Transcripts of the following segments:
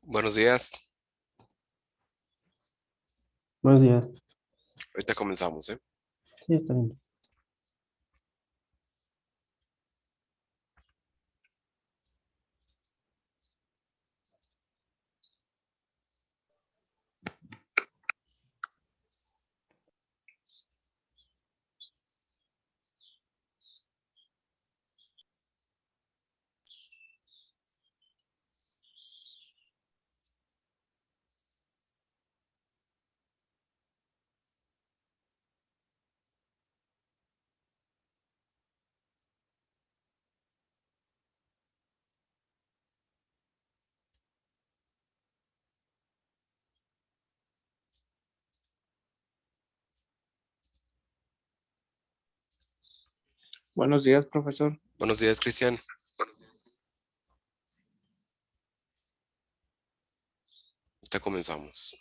Buenos días. Buenos días. Ahorita comenzamos, ¿eh? Sí, está bien. Buenos días, profesor. Buenos días, Cristian. Ahorita comenzamos.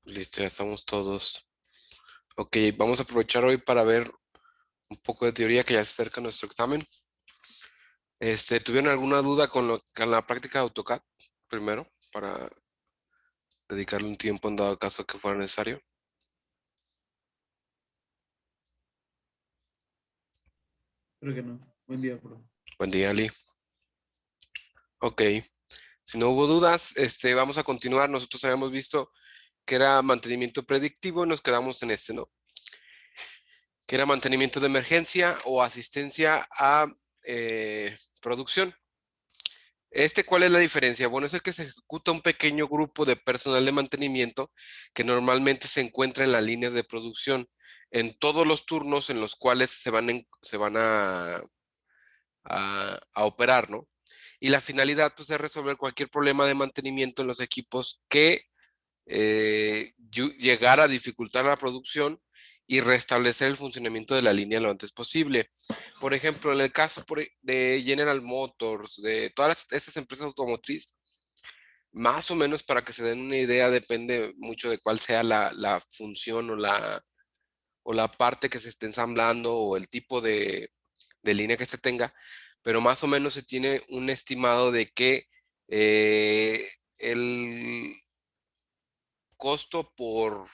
Listo, ya estamos todos. Ok, vamos a aprovechar hoy para ver un poco de teoría que ya se acerca nuestro examen. ¿Tuvieron alguna duda con la práctica de AutoCAD primero? Para dedicarle un tiempo en dado caso que fuera necesario. Creo que no. Buen día, profe. Buen día, Ali. Ok, si no hubo dudas, vamos a continuar. Nosotros habíamos visto que era mantenimiento predictivo y nos quedamos en ¿no? Que era mantenimiento de emergencia o asistencia a producción. ¿Cuál es la diferencia? Bueno, es el que se ejecuta un pequeño grupo de personal de mantenimiento que normalmente se encuentra en las líneas de producción, en todos los turnos en los cuales se van a operar, ¿no? Y la finalidad, pues, es resolver cualquier problema de mantenimiento en los equipos que llegar a dificultar la producción y restablecer el funcionamiento de la línea lo antes posible. Por ejemplo, en el caso de General Motors, de todas esas empresas automotrices, más o menos para que se den una idea, depende mucho de cuál sea la función o la parte que se esté ensamblando o el tipo de línea que se tenga, pero más o menos se tiene un estimado de que el costo por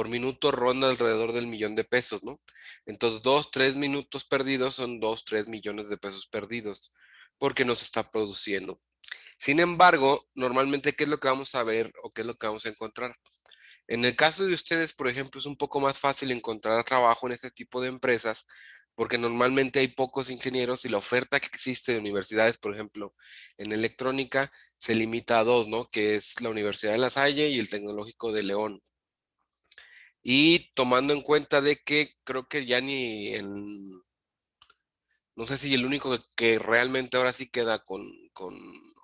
minuto ronda alrededor del 1 millón de pesos, ¿no? Entonces, 2, 3 minutos perdidos son 2, 3 millones de pesos perdidos porque no se está produciendo. Sin embargo, normalmente, ¿qué es lo que vamos a ver o qué es lo que vamos a encontrar? En el caso de ustedes, por ejemplo, es un poco más fácil encontrar trabajo en este tipo de empresas porque normalmente hay pocos ingenieros y la oferta que existe de universidades, por ejemplo, en electrónica, se limita a dos, ¿no? Que es la Universidad de La Salle y el Tecnológico de León. Y tomando en cuenta de que creo que ya no sé si el único que realmente ahora sí queda con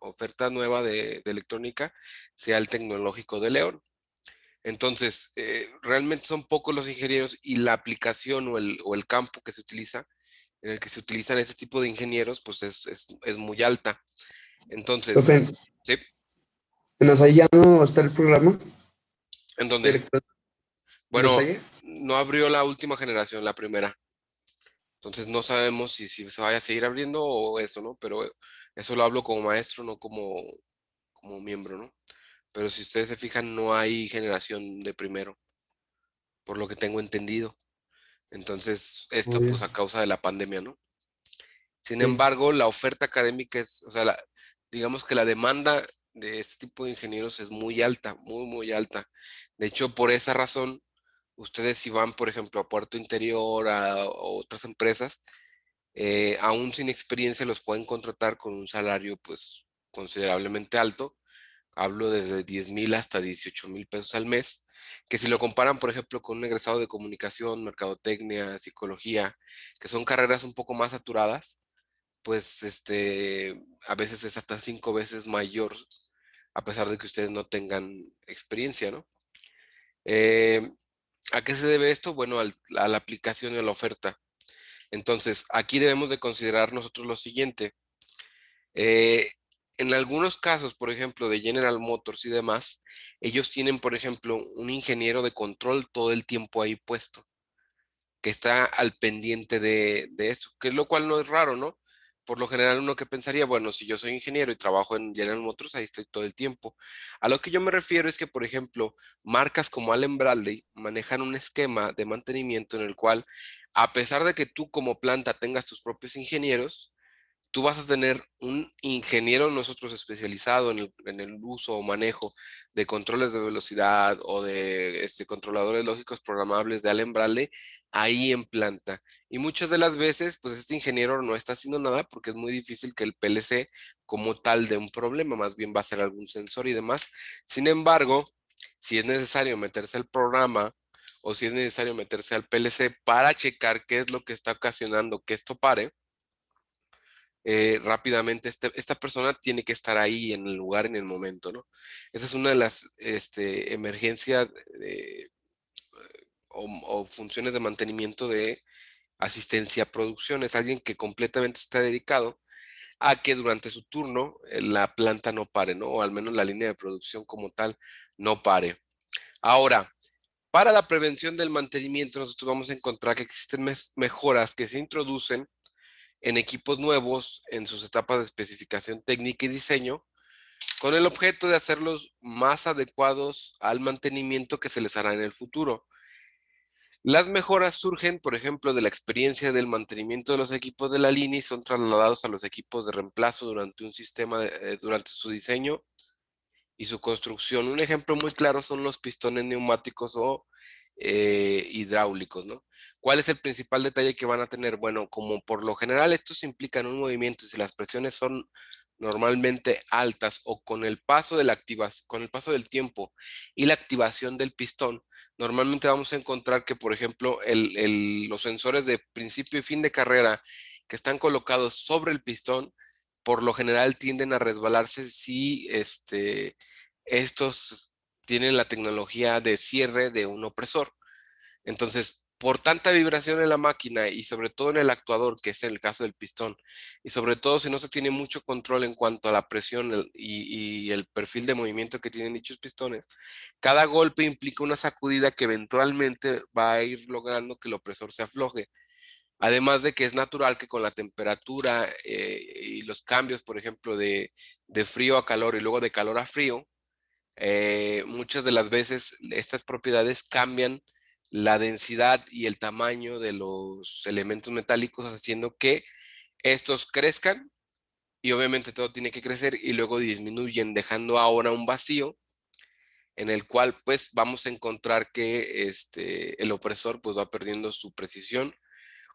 oferta nueva de electrónica sea el Tecnológico de León. Entonces, realmente son pocos los ingenieros y la aplicación o el campo que se utiliza, en el que se utilizan este tipo de ingenieros, pues es muy alta. Entonces, Profe, sí, ¿en la ya no está el programa ¿en de dónde? electrónica en la Bueno, Salle? no abrió la última generación, la primera. Entonces no sabemos si se vaya a seguir abriendo o eso, ¿no? Pero eso lo hablo como maestro, no como miembro, ¿no? Pero si ustedes se fijan, no hay generación de primero, por lo que tengo entendido. Entonces, esto Muy bien. pues a causa de la pandemia, ¿no? Sin Sí, embargo, la oferta académica o sea, digamos que la demanda de este tipo de ingenieros es muy alta, muy, muy alta. De hecho, por esa razón, Ustedes si van, por ejemplo, a Puerto Interior, a otras empresas, aún sin experiencia los pueden contratar con un salario pues considerablemente alto. Hablo desde 10,000 hasta 18,000 pesos al mes, que si lo comparan, por ejemplo, con un egresado de comunicación, mercadotecnia, psicología, que son carreras un poco más saturadas, pues a veces es hasta 5 veces mayor, a pesar de que ustedes no tengan experiencia, ¿no? Eh, ¿A qué se debe esto? Bueno, a la aplicación y a la oferta. Entonces, aquí debemos de considerar nosotros lo siguiente. Eh, en algunos casos, por ejemplo, de General Motors y demás, ellos tienen, por ejemplo, un ingeniero de control todo el tiempo ahí puesto, que está al pendiente de eso, que lo cual no es raro, ¿no? Por lo general uno que pensaría, bueno, si yo soy ingeniero y trabajo en General Motors, ahí estoy todo el tiempo. A lo que yo me refiero es que, por ejemplo, marcas como Allen Bradley manejan un esquema de mantenimiento en el cual, a pesar de que tú como planta tengas tus propios ingenieros, tú vas a tener un ingeniero nosotros especializado en el uso o manejo de controles de velocidad o de controladores lógicos programables de Allen Bradley ahí en planta. Y muchas de las veces, pues este ingeniero no está haciendo nada porque es muy difícil que el PLC como tal de un problema, más bien va a ser algún sensor y demás. Sin embargo, si es necesario meterse al programa o si es necesario meterse al PLC para checar qué es lo que está ocasionando que esto pare, rápidamente esta persona tiene que estar ahí en el lugar, en el momento, ¿no? Esa es una de las emergencias o funciones de mantenimiento de asistencia a producción. Es alguien que completamente está dedicado a que durante su turno la planta no pare, ¿no? O al menos la línea de producción como tal no pare. Ahora, para la prevención del mantenimiento, nosotros vamos a encontrar que existen mejoras que se introducen en equipos nuevos en sus etapas de especificación técnica y diseño, con el objeto de hacerlos más adecuados al mantenimiento que se les hará en el futuro. Las mejoras surgen, por ejemplo, de la experiencia del mantenimiento de los equipos de la línea y son trasladados a los equipos de reemplazo durante un sistema, durante su diseño y su construcción. Un ejemplo muy claro son los pistones neumáticos o hidráulicos, ¿no? ¿Cuál es el principal detalle que van a tener? Bueno, como por lo general estos implican un movimiento y si las presiones son normalmente altas o con el paso de la activación, con el paso del tiempo y la activación del pistón, normalmente vamos a encontrar que, por ejemplo, los sensores de principio y fin de carrera que están colocados sobre el pistón, por lo general tienden a resbalarse si estos tienen la tecnología de cierre de un opresor. Entonces, por tanta vibración en la máquina y sobre todo en el actuador, que es el caso del pistón, y sobre todo si no se tiene mucho control en cuanto a la presión y el perfil de movimiento que tienen dichos pistones, cada golpe implica una sacudida que eventualmente va a ir logrando que el opresor se afloje. Además de que es natural que con la temperatura y los cambios, por ejemplo, de frío a calor y luego de calor a frío, muchas de las veces estas propiedades cambian la densidad y el tamaño de los elementos metálicos, haciendo que estos crezcan y obviamente todo tiene que crecer y luego disminuyen, dejando ahora un vacío en el cual pues vamos a encontrar que el opresor pues va perdiendo su precisión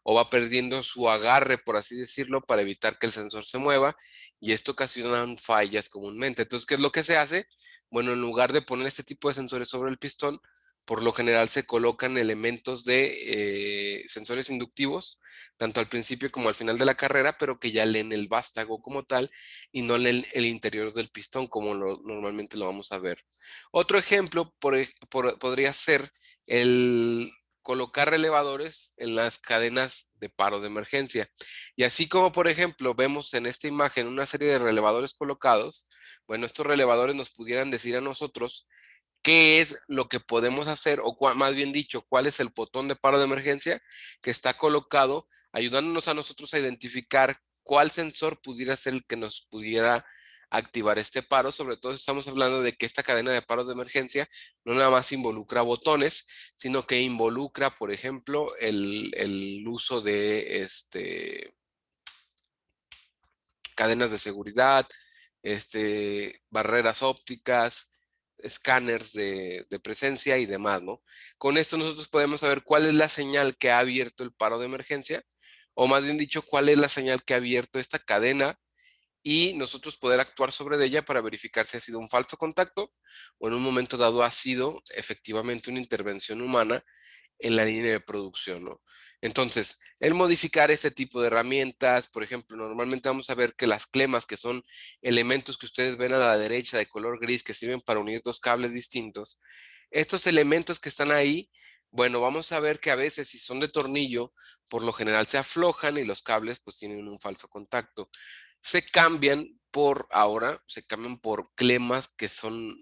o va perdiendo su agarre, por así decirlo, para evitar que el sensor se mueva y esto ocasiona fallas comúnmente. Entonces, ¿qué es lo que se hace? Bueno, en lugar de poner este tipo de sensores sobre el pistón, por lo general se colocan elementos de sensores inductivos, tanto al principio como al final de la carrera, pero que ya leen el vástago como tal y no leen el interior del pistón como normalmente lo vamos a ver. Otro ejemplo podría ser el colocar relevadores en las cadenas de paro de emergencia. Y así como, por ejemplo, vemos en esta imagen una serie de relevadores colocados, bueno, estos relevadores nos pudieran decir a nosotros qué es lo que podemos hacer, o más bien dicho, cuál es el botón de paro de emergencia que está colocado, ayudándonos a nosotros a identificar cuál sensor pudiera ser el que nos pudiera activar este paro. Sobre todo estamos hablando de que esta cadena de paros de emergencia no nada más involucra botones, sino que involucra, por ejemplo, el uso de cadenas de seguridad, barreras ópticas, escáneres de presencia y demás, ¿no? Con esto nosotros podemos saber cuál es la señal que ha abierto el paro de emergencia, o más bien dicho, cuál es la señal que ha abierto esta cadena y nosotros poder actuar sobre ella para verificar si ha sido un falso contacto o en un momento dado ha sido efectivamente una intervención humana en la línea de producción, ¿no? Entonces, el modificar este tipo de herramientas, por ejemplo, normalmente vamos a ver que las clemas, que son elementos que ustedes ven a la derecha de color gris que sirven para unir dos cables distintos, estos elementos que están ahí, bueno, vamos a ver que a veces si son de tornillo, por lo general se aflojan y los cables pues tienen un falso contacto. Se cambian por clemas que son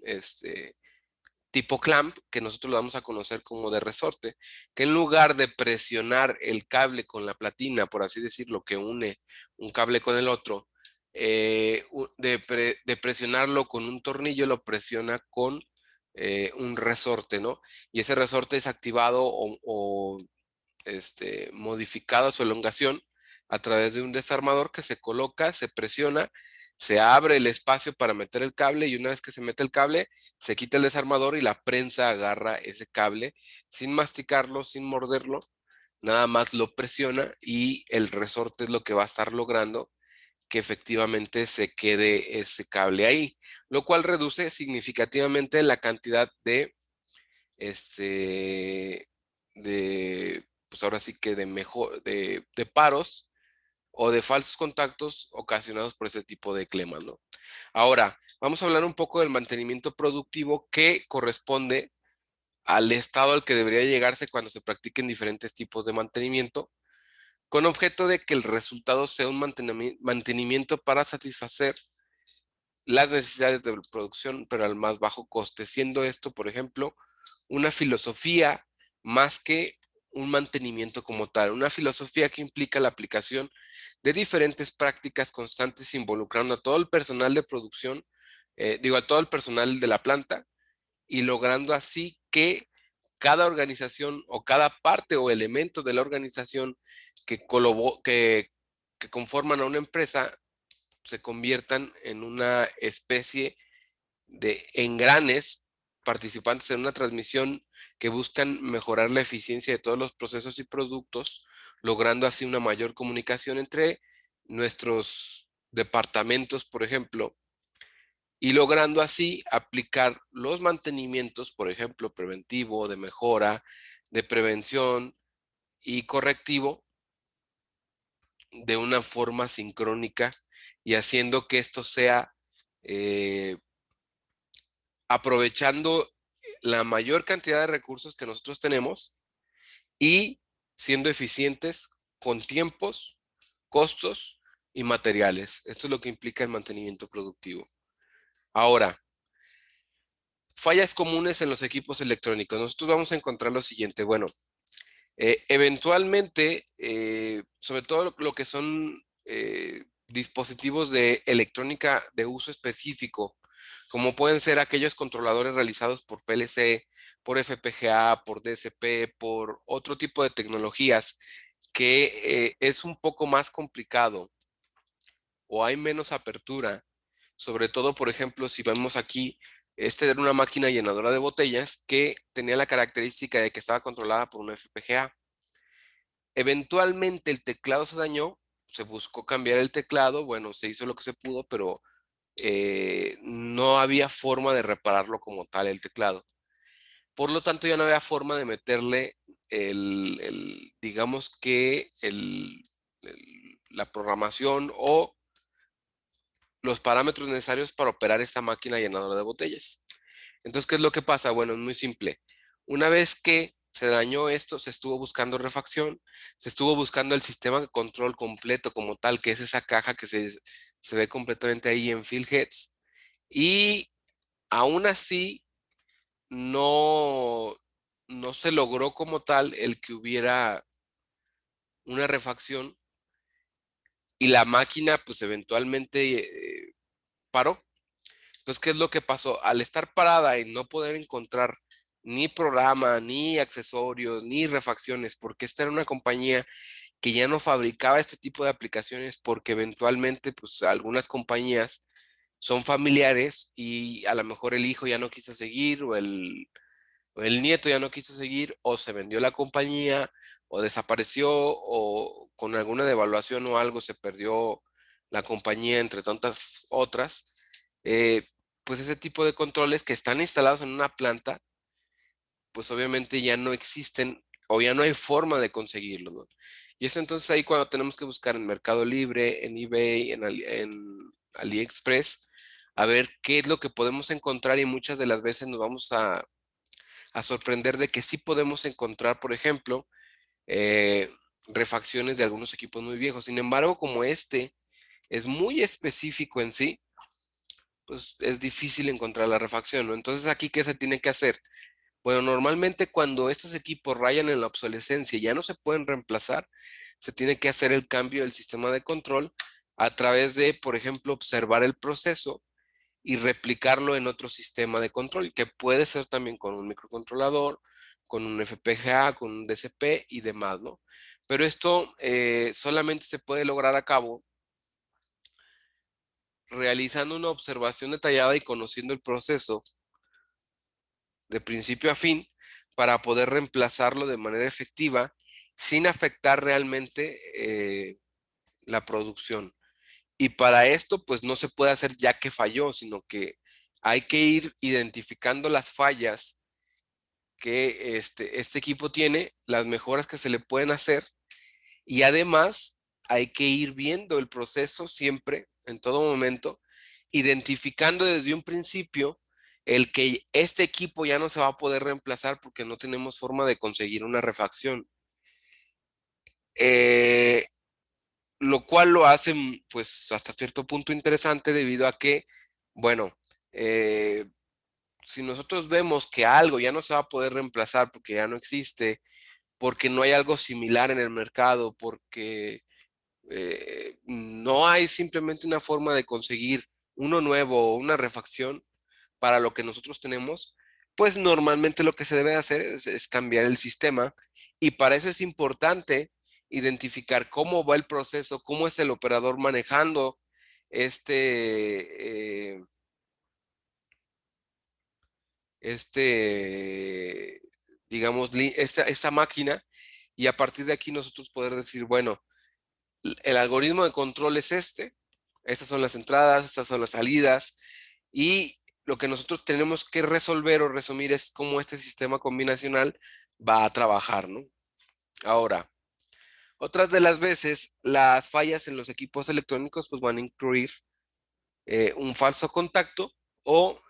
tipo clamp, que nosotros lo vamos a conocer como de resorte, que en lugar de presionar el cable con la platina, por así decirlo, que une un cable con el otro, de presionarlo con un tornillo, lo presiona con un resorte, ¿no? Y ese resorte es activado o modificado su elongación a través de un desarmador que se coloca, se presiona, se abre el espacio para meter el cable y una vez que se mete el cable, se quita el desarmador y la prensa agarra ese cable sin masticarlo, sin morderlo, nada más lo presiona y el resorte es lo que va a estar logrando que efectivamente se quede ese cable ahí, lo cual reduce significativamente la cantidad este, pues ahora sí que de paros o de falsos contactos ocasionados por ese tipo de clemas, ¿no? Ahora, vamos a hablar un poco del mantenimiento productivo que corresponde al estado al que debería llegarse cuando se practiquen diferentes tipos de mantenimiento, con objeto de que el resultado sea un mantenimiento para satisfacer las necesidades de producción, pero al más bajo coste, siendo esto, por ejemplo, una filosofía más que un mantenimiento como tal, una filosofía que implica la aplicación de diferentes prácticas constantes involucrando a todo el personal de producción, a todo el personal de la planta y logrando así que cada organización o cada parte o elemento de la organización que conforman a una empresa se conviertan en una especie de engranes participantes en una transmisión que buscan mejorar la eficiencia de todos los procesos y productos, logrando así una mayor comunicación entre nuestros departamentos, por ejemplo, y logrando así aplicar los mantenimientos, por ejemplo, preventivo, de mejora, de prevención y correctivo de una forma sincrónica y haciendo que esto sea eh, aprovechando la mayor cantidad de recursos que nosotros tenemos y siendo eficientes con tiempos, costos y materiales. Esto es lo que implica el mantenimiento productivo. Ahora, fallas comunes en los equipos electrónicos. Nosotros vamos a encontrar lo siguiente. Bueno, eventualmente, sobre todo lo que son dispositivos de electrónica de uso específico, como pueden ser aquellos controladores realizados por PLC, por FPGA, por DSP, por otro tipo de tecnologías que es un poco más complicado o hay menos apertura. Sobre todo, por ejemplo, si vemos aquí, era una máquina llenadora de botellas que tenía la característica de que estaba controlada por una FPGA. Eventualmente el teclado se dañó, se buscó cambiar el teclado, bueno, se hizo lo que se pudo, pero no había forma de repararlo como tal el teclado. Por lo tanto, ya no había forma de meterle digamos que la programación o los parámetros necesarios para operar esta máquina llenadora de botellas. Entonces, ¿qué es lo que pasa? Bueno, es muy simple. Una vez que se dañó esto, se estuvo buscando refacción, se estuvo buscando el sistema de control completo como tal, que es esa caja que se ve completamente ahí en Fieldheads. Y aún así, no, no se logró como tal el que hubiera una refacción y la máquina pues eventualmente paró. Entonces, ¿qué es lo que pasó? Al estar parada y no poder encontrar ni programa, ni accesorios, ni refacciones, porque esta era una compañía que ya no fabricaba este tipo de aplicaciones, porque eventualmente, pues algunas compañías son familiares y a lo mejor el hijo ya no quiso seguir o el nieto ya no quiso seguir o se vendió la compañía o desapareció o con alguna devaluación o algo se perdió la compañía entre tantas otras. eh, pues ese tipo de controles que están instalados en una planta, pues obviamente ya no existen o ya no hay forma de conseguirlo, ¿no? Y es entonces ahí cuando tenemos que buscar en Mercado Libre, en eBay, en AliExpress, a ver qué es lo que podemos encontrar y muchas de las veces nos vamos a sorprender de que sí podemos encontrar, por ejemplo, eh, refacciones de algunos equipos muy viejos. Sin embargo, como este es muy específico en sí, pues es difícil encontrar la refacción, ¿no? Entonces aquí, ¿qué se tiene que hacer? Bueno, normalmente cuando estos equipos rayan en la obsolescencia y ya no se pueden reemplazar, se tiene que hacer el cambio del sistema de control a través de, por ejemplo, observar el proceso y replicarlo en otro sistema de control, que puede ser también con un microcontrolador, con un FPGA, con un DCP y demás, ¿no? Pero esto solamente se puede lograr a cabo realizando una observación detallada y conociendo el proceso de principio a fin para poder reemplazarlo de manera efectiva sin afectar realmente la producción. Y para esto, pues no se puede hacer ya que falló, sino que hay que ir identificando las fallas que este equipo tiene, las mejoras que se le pueden hacer y además hay que ir viendo el proceso siempre, en todo momento, identificando desde un principio el que este equipo ya no se va a poder reemplazar porque no tenemos forma de conseguir una refacción. Eh, lo cual lo hace pues hasta cierto punto interesante debido a que, bueno, eh, si nosotros vemos que algo ya no se va a poder reemplazar porque ya no existe, porque no hay algo similar en el mercado, porque no hay simplemente una forma de conseguir uno nuevo o una refacción para lo que nosotros tenemos, pues normalmente lo que se debe hacer es cambiar el sistema y para eso es importante identificar cómo va el proceso, cómo es el operador manejando este, este, digamos, esta máquina y a partir de aquí nosotros poder decir, bueno, el algoritmo de control es estas son las entradas, estas son las salidas y lo que nosotros tenemos que resolver o resumir es cómo este sistema combinacional va a trabajar, ¿no? Ahora, otras de las veces, las fallas en los equipos electrónicos pues van a incluir un falso contacto o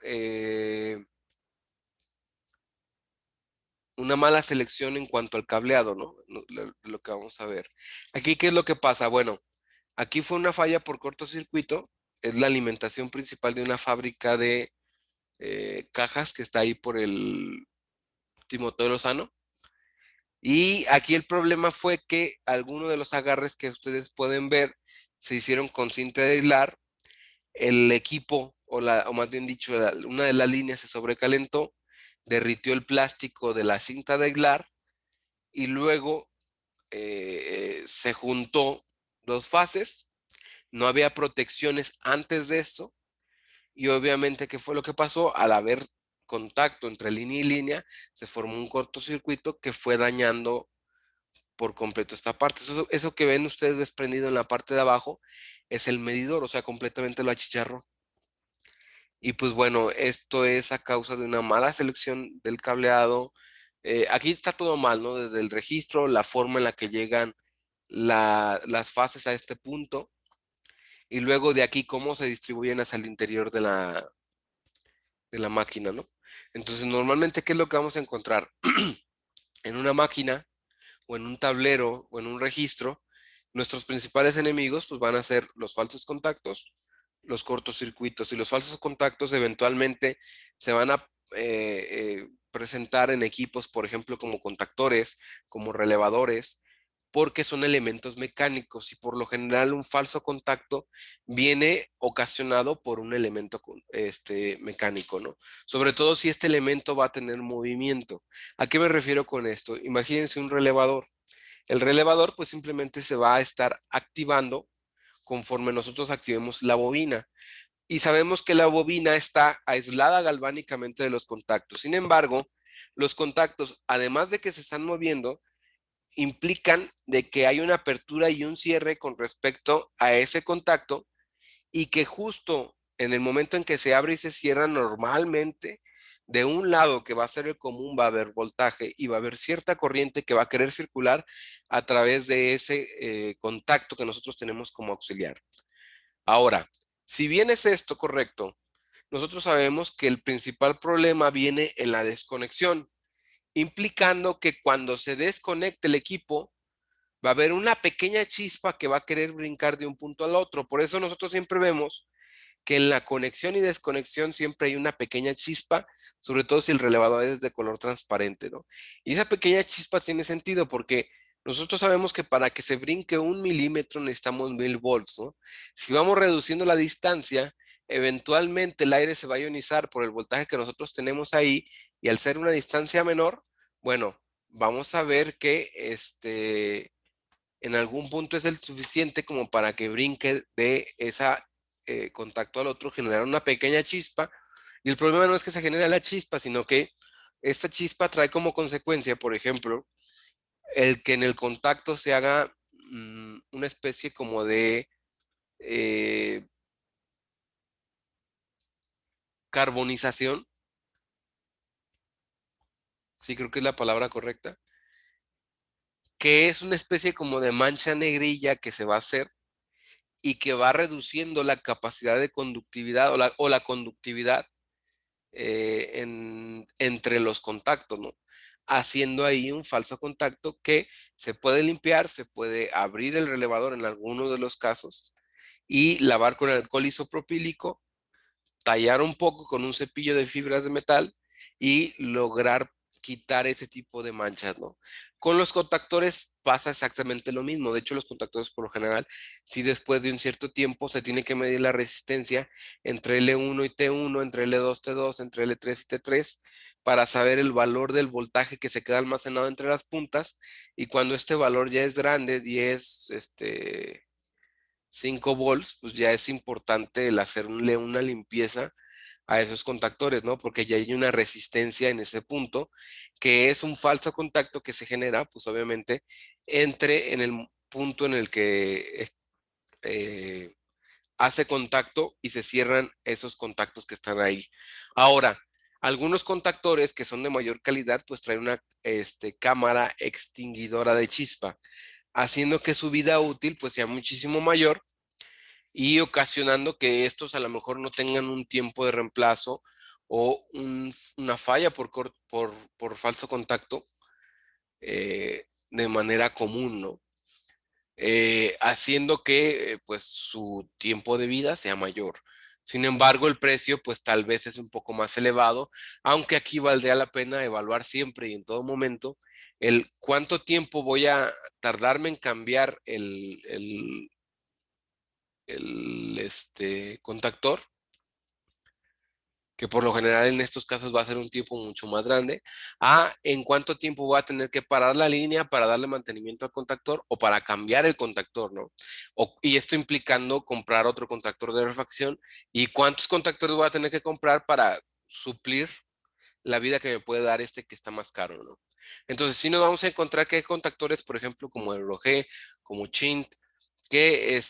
una mala selección en cuanto al cableado, ¿no? Lo que vamos a ver. Aquí, ¿qué es lo que pasa? Bueno, aquí fue una falla por cortocircuito, es la alimentación principal de una fábrica de cajas que está ahí por el Timoteo Lozano. Y aquí el problema fue que algunos de los agarres que ustedes pueden ver se hicieron con cinta de aislar, el equipo, o más bien dicho, una de las líneas se sobrecalentó, derritió el plástico de la cinta de aislar y luego se juntó dos fases, no había protecciones antes de esto y obviamente, ¿qué fue lo que pasó? Al haber contacto entre línea y línea, se formó un cortocircuito que fue dañando por completo esta parte. Eso que ven ustedes desprendido en la parte de abajo es el medidor, o sea, completamente lo achicharró. Y pues bueno, esto es a causa de una mala selección del cableado. Aquí está todo mal, ¿no? Desde el registro, la forma en la que llegan las fases a este punto y luego de aquí cómo se distribuyen hacia el interior de la máquina, ¿no? Entonces, normalmente, ¿qué es lo que vamos a encontrar? En una máquina o en un tablero o en un registro, nuestros principales enemigos pues van a ser los falsos contactos, los cortocircuitos y los falsos contactos eventualmente se van a presentar en equipos, por ejemplo, como contactores, como relevadores, porque son elementos mecánicos y por lo general un falso contacto viene ocasionado por un elemento mecánico, ¿no? Sobre todo si este elemento va a tener movimiento. ¿A qué me refiero con esto? Imagínense un relevador. El relevador pues simplemente se va a estar activando conforme nosotros activemos la bobina, y sabemos que la bobina está aislada galvánicamente de los contactos. Sin embargo, los contactos, además de que se están moviendo, implican de que hay una apertura y un cierre con respecto a ese contacto y que justo en el momento en que se abre y se cierra normalmente, de un lado que va a ser el común va a haber voltaje y va a haber cierta corriente que va a querer circular a través de ese contacto que nosotros tenemos como auxiliar. Ahora, si bien es esto correcto, nosotros sabemos que el principal problema viene en la desconexión, implicando que cuando se desconecte el equipo, va a haber una pequeña chispa que va a querer brincar de un punto al otro. Por eso nosotros siempre vemos que en la conexión y desconexión siempre hay una pequeña chispa, sobre todo si el relevador es de color transparente, ¿no? Y esa pequeña chispa tiene sentido porque nosotros sabemos que para que se brinque 1 milímetro necesitamos 1000 volts, ¿no? Si vamos reduciendo la distancia, eventualmente el aire se va a ionizar por el voltaje que nosotros tenemos ahí y al ser una distancia menor, bueno, vamos a ver que en algún punto es el suficiente como para que brinque de esa contacto al otro, generar una pequeña chispa. Y el problema no es que se genere la chispa, sino que esta chispa trae como consecuencia, por ejemplo, el que en el contacto se haga una especie como de eh, carbonización. Sí, creo que es la palabra correcta. Que es una especie como de mancha negrilla que se va a hacer y que va reduciendo la capacidad de conductividad o la conductividad entre los contactos, ¿no? Haciendo ahí un falso contacto que se puede limpiar, se puede abrir el relevador en algunos de los casos y lavar con alcohol isopropílico, tallar un poco con un cepillo de fibras de metal y lograr quitar ese tipo de manchas, ¿no? Con los contactores pasa exactamente lo mismo. De hecho, los contactores por lo general, si después de un cierto tiempo se tiene que medir la resistencia entre L1 y T1, entre L2, T2, entre L3 y T3, para saber el valor del voltaje que se queda almacenado entre las puntas. Y cuando este valor ya es grande, 10, 5 volts, pues ya es importante el hacerle una limpieza a esos contactores, ¿no? Porque ya hay una resistencia en ese punto, que es un falso contacto que se genera, pues obviamente, entre en el punto en el que eh, hace contacto y se cierran esos contactos que están ahí. Ahora, algunos contactores que son de mayor calidad, pues traen una cámara extinguidora de chispa, haciendo que su vida útil pues sea muchísimo mayor y ocasionando que estos a lo mejor no tengan un tiempo de reemplazo o una falla por falso contacto de manera común, ¿no? Haciendo que pues su tiempo de vida sea mayor. Sin embargo, el precio pues tal vez es un poco más elevado, aunque aquí valdría la pena evaluar siempre y en todo momento el cuánto tiempo voy a tardarme en cambiar el contactor, que por lo general en estos casos va a ser un tiempo mucho más grande, a en cuánto tiempo voy a tener que parar la línea para darle mantenimiento al contactor o para cambiar el contactor, ¿no? Y esto implicando comprar otro contactor de refacción y cuántos contactores voy a tener que comprar para suplir la vida que me puede dar este que está más caro, ¿no? Entonces, sí nos vamos a encontrar que hay contactores, por ejemplo, como el ROG, como Chint, que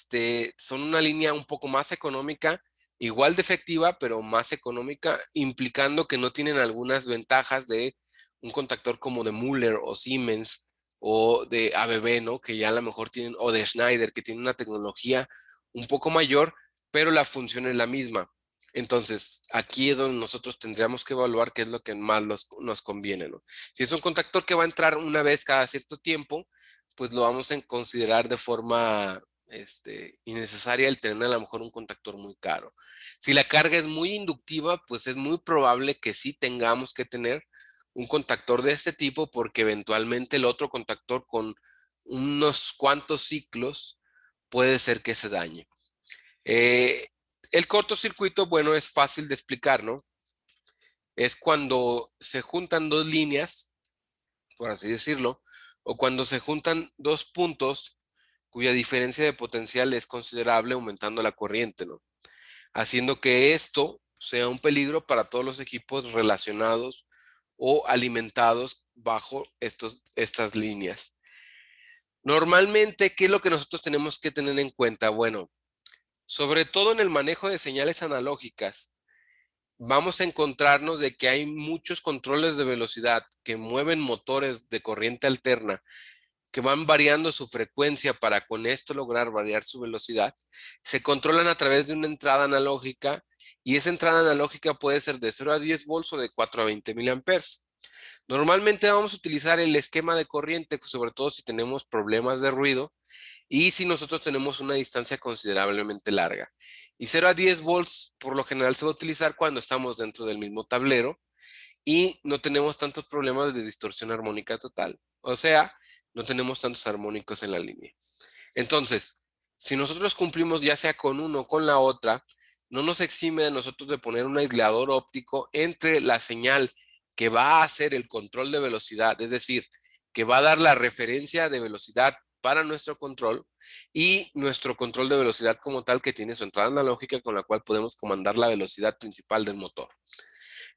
son una línea un poco más económica, igual de efectiva, pero más económica, implicando que no tienen algunas ventajas de un contactor como de Müller o Siemens o de ABB, ¿no? Que ya a lo mejor tienen, o de Schneider, que tienen una tecnología un poco mayor, pero la función es la misma. Entonces, aquí es donde nosotros tendríamos que evaluar qué es lo que más nos conviene, ¿no? Si es un contactor que va a entrar una vez cada cierto tiempo, pues lo vamos a considerar de forma innecesaria el tener a lo mejor un contactor muy caro. Si la carga es muy inductiva, pues es muy probable que sí tengamos que tener un contactor de este tipo porque eventualmente el otro contactor con unos cuantos ciclos puede ser que se dañe. Eh, el cortocircuito, bueno, es fácil de explicar, ¿no? Es cuando se juntan dos líneas, por así decirlo, o cuando se juntan dos puntos cuya diferencia de potencial es considerable aumentando la corriente, ¿no? haciendo que esto sea un peligro para todos los equipos relacionados o alimentados bajo estas líneas. Normalmente, ¿qué es lo que nosotros tenemos que tener en cuenta? Bueno, sobre todo en el manejo de señales analógicas, vamos a encontrarnos de que hay muchos controles de velocidad que mueven motores de corriente alterna que van variando su frecuencia para con esto lograr variar su velocidad. Se controlan a través de una entrada analógica y esa entrada analógica puede ser de 0 a 10 volts o de 4 a 20 miliamperes. Normalmente vamos a utilizar el esquema de corriente, sobre todo si tenemos problemas de ruido y si nosotros tenemos una distancia considerablemente larga. Y 0 a 10 volts por lo general se va a utilizar cuando estamos dentro del mismo tablero y no tenemos tantos problemas de distorsión armónica total. O sea, no tenemos tantos armónicos en la línea. Entonces, si nosotros cumplimos ya sea con uno o con la otra, no nos exime de nosotros de poner un aislador óptico entre la señal que va a hacer el control de velocidad, es decir, que va a dar la referencia de velocidad para nuestro control y nuestro control de velocidad como tal que tiene su entrada analógica con la cual podemos comandar la velocidad principal del motor.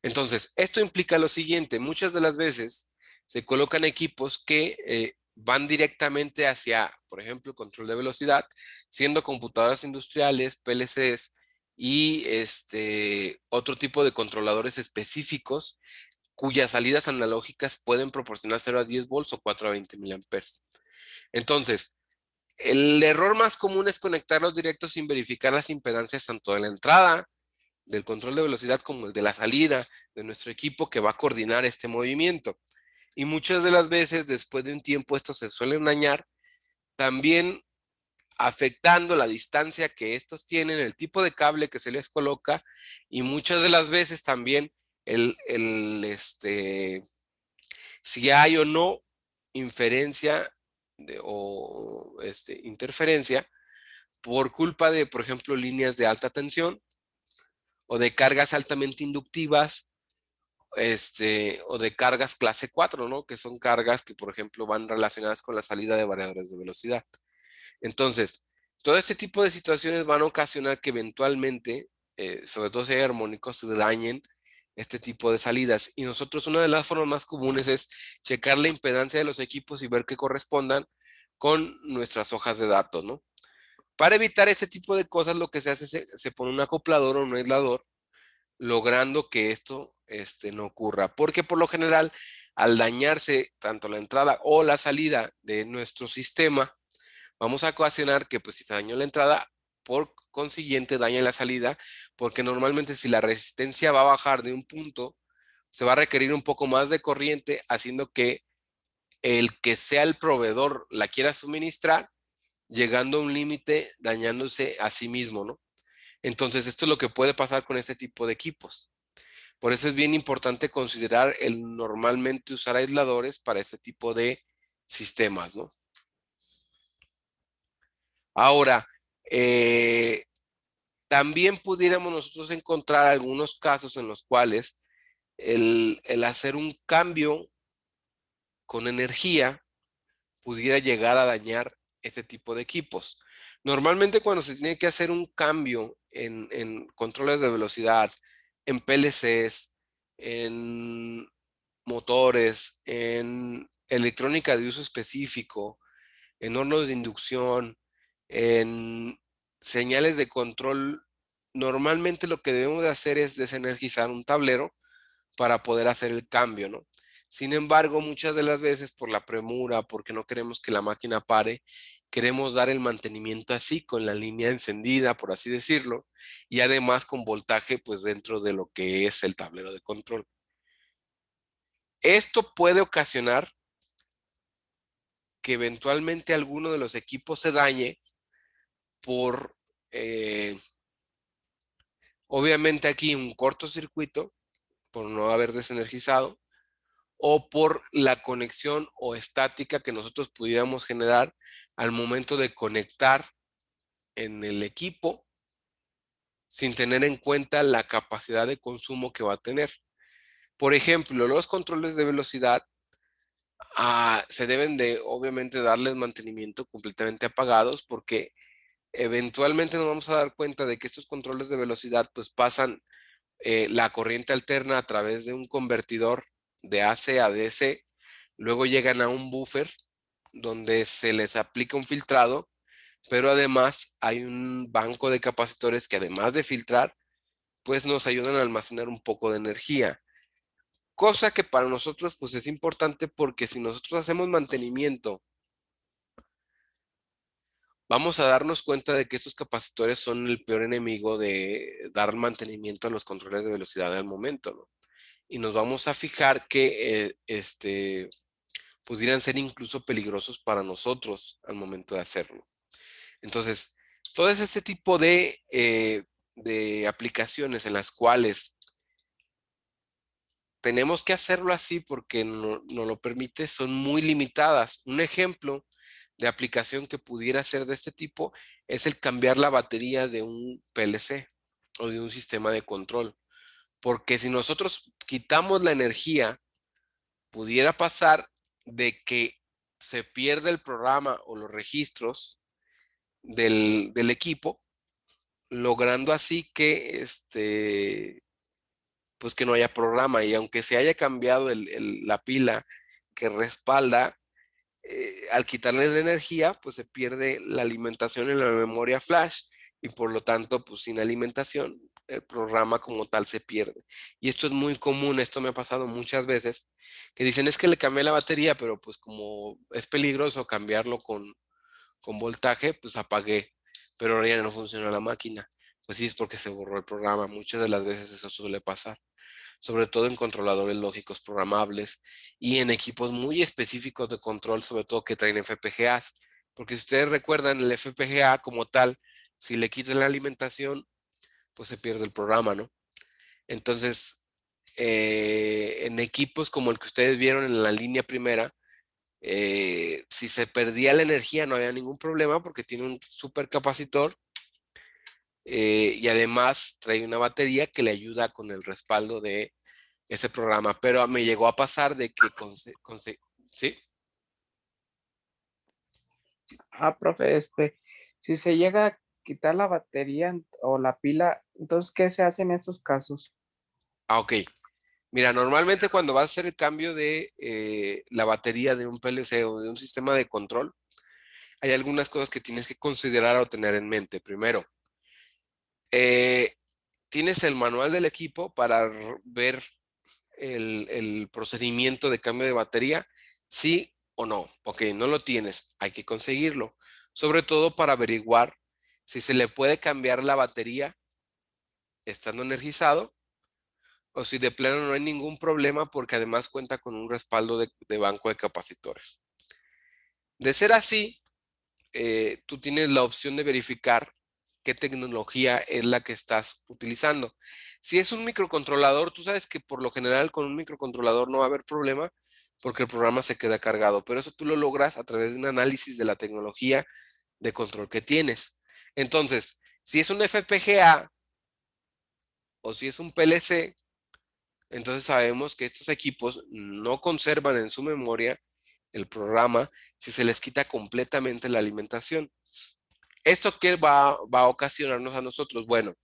Entonces, esto implica lo siguiente, muchas de las veces se colocan equipos que van directamente hacia, por ejemplo, control de velocidad, siendo computadoras industriales, PLCs y otro tipo de controladores específicos cuyas salidas analógicas pueden proporcionar 0 a 10 volts o 4 a 20 miliamperes. Entonces, el error más común es conectarlos directos sin verificar las impedancias tanto de la entrada, del control de velocidad como el de la salida de nuestro equipo que va a coordinar este movimiento. Y muchas de las veces, después de un tiempo, estos se suelen dañar, también afectando la distancia que estos tienen, el tipo de cable que se les coloca y muchas de las veces también si hay o no inferencia o interferencia por culpa de, por ejemplo, líneas de alta tensión o de cargas altamente inductivas, o de cargas clase 4, ¿no? Que son cargas que, por ejemplo, van relacionadas con la salida de variadores de velocidad. Entonces, todo este tipo de situaciones van a ocasionar que eventualmente, sobre todo si hay armónicos, se dañen este tipo de salidas. Y nosotros una de las formas más comunes es checar la impedancia de los equipos y ver que correspondan con nuestras hojas de datos, ¿no? Para evitar este tipo de cosas, lo que se hace es se pone un acoplador o un aislador, logrando que esto no ocurra. Porque por lo general, al dañarse tanto la entrada o la salida de nuestro sistema, vamos a ocasionar que pues si se dañó la entrada, por consiguiente daña la salida, porque normalmente si la resistencia va a bajar de un punto, se va a requerir un poco más de corriente, haciendo que el que sea el proveedor la quiera suministrar, llegando a un límite, dañándose a sí mismo, ¿no? Entonces, esto es lo que puede pasar con este tipo de equipos. Por eso es bien importante considerar el normalmente usar aisladores para este tipo de sistemas, ¿no? Ahora, también pudiéramos nosotros encontrar algunos casos en los cuales el hacer un cambio con energía pudiera llegar a dañar este tipo de equipos. Normalmente cuando se tiene que hacer un cambio en controles de velocidad, en PLCs, en motores, en electrónica de uso específico, en hornos de inducción, en señales de control, normalmente lo que debemos de hacer es desenergizar un tablero para poder hacer el cambio, ¿no? Sin embargo, muchas de las veces por la premura, porque no queremos que la máquina pare, queremos dar el mantenimiento así, con la línea encendida, por así decirlo, y además con voltaje, pues dentro de lo que es el tablero de control. Esto puede ocasionar que eventualmente alguno de los equipos se dañe por, obviamente aquí un cortocircuito, por no haber desenergizado, o por la conexión o estática que nosotros pudiéramos generar al momento de conectar en el equipo sin tener en cuenta la capacidad de consumo que va a tener. Por ejemplo, los controles de velocidad se deben de obviamente darles mantenimiento completamente apagados porque eventualmente nos vamos a dar cuenta de que estos controles de velocidad pues pasan la corriente alterna a través de un convertidor de AC a DC, luego llegan a un buffer donde se les aplica un filtrado, pero además hay un banco de capacitores que además de filtrar, pues nos ayudan a almacenar un poco de energía. Cosa que para nosotros pues es importante porque si nosotros hacemos mantenimiento, vamos a darnos cuenta de que estos capacitores son el peor enemigo de dar mantenimiento a los controles de velocidad al momento, ¿no? Y nos vamos a fijar que pudieran ser incluso peligrosos para nosotros al momento de hacerlo. Entonces, todo este tipo de aplicaciones en las cuales tenemos que hacerlo así porque no lo permite, son muy limitadas. Un ejemplo de aplicación que pudiera ser de este tipo es el cambiar la batería de un PLC o de un sistema de control. Porque si nosotros quitamos la energía, pudiera pasar de que se pierde el programa o los registros del equipo, logrando así que pues que no haya programa. Y aunque se haya cambiado la pila que respalda, al quitarle la energía, pues se pierde la alimentación en la memoria flash y por lo tanto, pues sin alimentación, el programa como tal se pierde. Y esto es muy común, esto me ha pasado muchas veces, que dicen es que le cambié la batería, pero pues como es peligroso cambiarlo con voltaje, pues apagué, pero ahora ya no funciona la máquina. Pues sí, es porque se borró el programa. Muchas de las veces eso suele pasar, sobre todo en controladores lógicos programables y en equipos muy específicos de control, sobre todo que traen FPGAs. Porque si ustedes recuerdan, el FPGA como tal, si le quitan la alimentación, pues se pierde el programa, ¿no? Entonces, en equipos como el que ustedes vieron en la línea primera, si se perdía la energía no había ningún problema porque tiene un supercapacitor y además trae una batería que le ayuda con el respaldo de ese programa. Pero me llegó a pasar de que ¿sí? Profe, si se llega a quitar la batería o la pila, entonces, ¿qué se hace en estos casos? Ok. Mira, normalmente cuando vas a hacer el cambio de la batería de un PLC o de un sistema de control, hay algunas cosas que tienes que considerar o tener en mente. Primero, tienes el manual del equipo para ver el procedimiento de cambio de batería, sí o no. Ok, no lo tienes, hay que conseguirlo. Sobre todo para averiguar si se le puede cambiar la batería estando energizado o si de plano no hay ningún problema porque además cuenta con un respaldo de banco de capacitores. De ser así, tú tienes la opción de verificar qué tecnología es la que estás utilizando. Si es un microcontrolador, tú sabes que por lo general con un microcontrolador no va a haber problema porque el programa se queda cargado, pero eso tú lo logras a través de un análisis de la tecnología de control que tienes. Entonces, si es un FPGA o si es un PLC, entonces sabemos que estos equipos no conservan en su memoria el programa si se les quita completamente la alimentación. ¿Esto qué va a ocasionarnos a nosotros? Bueno,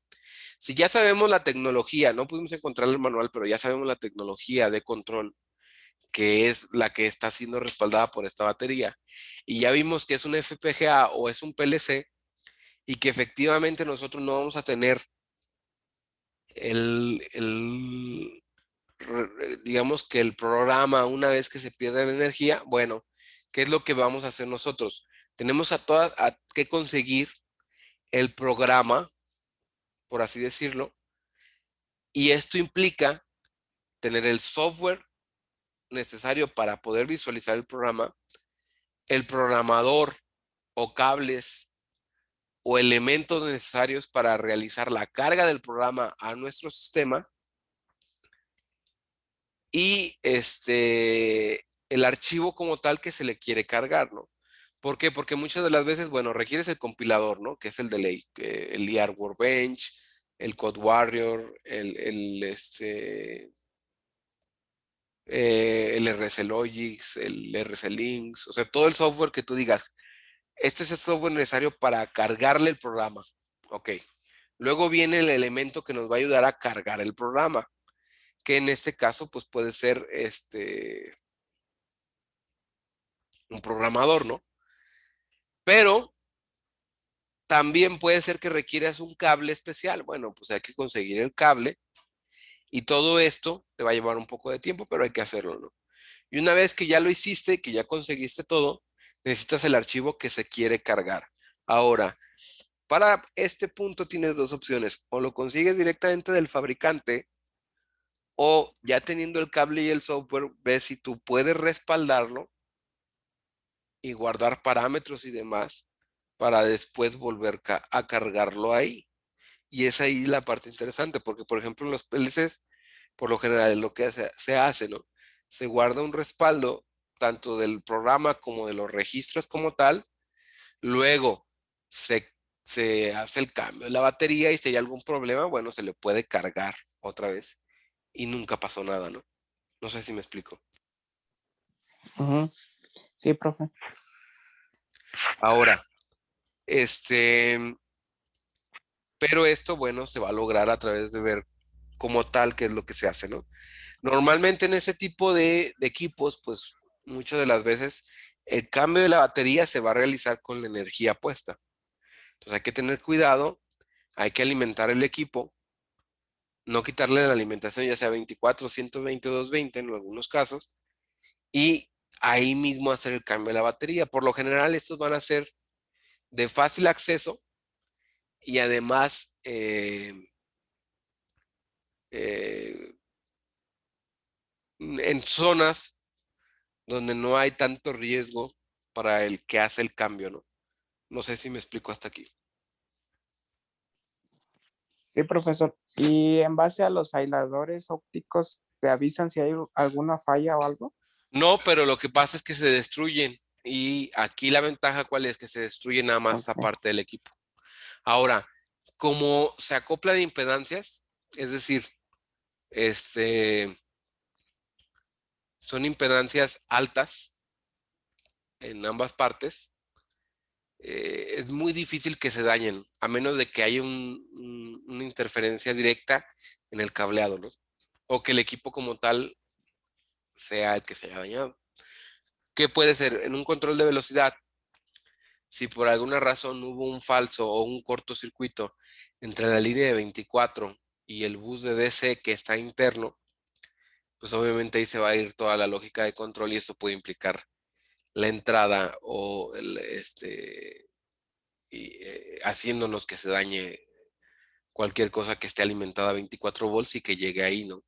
si ya sabemos la tecnología, no pudimos encontrar el manual, pero ya sabemos la tecnología de control, que es la que está siendo respaldada por esta batería, y ya vimos que es un FPGA o es un PLC, y que efectivamente nosotros no vamos a tener digamos que el programa una vez que se pierde la energía, bueno, ¿qué es lo que vamos a hacer nosotros? Tenemos que conseguir el programa, por así decirlo, y esto implica tener el software necesario para poder visualizar el programa, el programador o cables o elementos necesarios para realizar la carga del programa a nuestro sistema y el archivo como tal que se le quiere cargar, ¿no? ¿Por qué? Porque muchas de las veces, bueno, requieres el compilador, ¿no? Que es el de ley, el ER Workbench, el Code Warrior, el RC Logix, el RC Links, o sea, todo el software que tú digas, Este es el software necesario para cargarle el programa. Ok. Luego viene el elemento que nos va a ayudar a cargar el programa, que en este caso pues puede ser un programador, ¿no? Pero también puede ser que requieras un cable especial. Bueno, pues hay que conseguir el cable y todo esto te va a llevar un poco de tiempo, pero hay que hacerlo, ¿no? Y una vez que ya lo hiciste, que ya conseguiste todo, necesitas el archivo que se quiere cargar. Ahora, para este punto tienes dos opciones. O lo consigues directamente del fabricante o ya teniendo el cable y el software, ves si tú puedes respaldarlo y guardar parámetros y demás para después volver a cargarlo ahí. Y es ahí la parte interesante, porque por ejemplo en los PLCs, por lo general es lo que se hace, ¿no? Se guarda un respaldo tanto del programa como de los registros como tal. Luego se hace el cambio de la batería y si hay algún problema, bueno, se le puede cargar otra vez y nunca pasó nada, ¿no? No sé si me explico. Ujú. Sí, profe. Ahora, pero esto, bueno, se va a lograr a través de ver como tal qué es lo que se hace, ¿no? Normalmente en ese tipo de equipos, pues muchas de las veces el cambio de la batería se va a realizar con la energía puesta. Entonces hay que tener cuidado, hay que alimentar el equipo, no quitarle la alimentación, ya sea 24, 120 o 220 en algunos casos, y ahí mismo hacer el cambio de la batería. Por lo general, estos van a ser de fácil acceso y además eh, en zonas donde no hay tanto riesgo para el que hace el cambio, ¿no? No sé si me explico hasta aquí. Sí, profesor. Y en base a los aisladores ópticos, ¿te avisan si hay alguna falla o algo? No, pero lo que pasa es que se destruyen y aquí la ventaja cuál es que se destruye nada más esa Ok. parte del equipo. Ahora, como se acoplan impedancias, es decir, este, son impedancias altas en ambas partes, es muy difícil que se dañen, a menos de que haya una interferencia directa en el cableado, ¿no? O que el equipo como tal sea el que se haya dañado. ¿Qué puede ser? En un control de velocidad, si por alguna razón hubo un falso o un cortocircuito entre la línea de 24 y el bus de DC que está interno, pues obviamente ahí se va a ir toda la lógica de control y eso puede implicar la entrada o haciéndonos que se dañe cualquier cosa que esté alimentada a 24 volts y que llegue ahí, ¿no?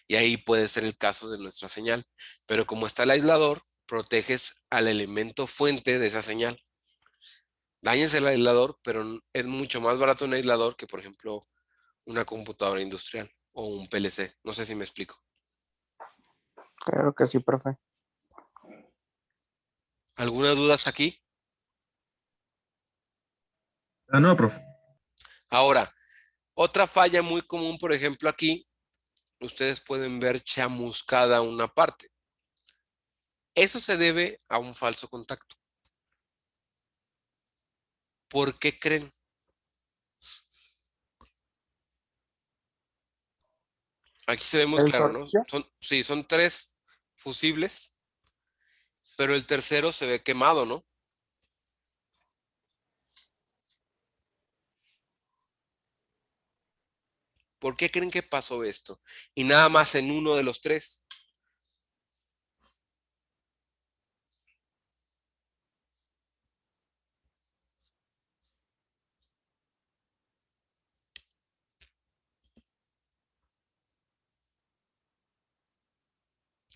Y ahí puede ser el caso de nuestra señal. Pero como está el aislador, proteges al elemento fuente de esa señal. Dañes el aislador, pero es mucho más barato un aislador que, por ejemplo, una computadora industrial o un PLC. No sé si me explico. Claro que sí, profe. ¿Algunas dudas aquí? No, profe. Ahora, otra falla muy común, por ejemplo, aquí, ustedes pueden ver chamuscada una parte. Eso se debe a un falso contacto. ¿Por qué creen? Aquí se ve muy ¿El claro, ¿no? tornillo? Sí, son tres fusibles, pero el tercero se ve quemado, ¿no? ¿Por qué creen que pasó esto? Y nada más en uno de los tres.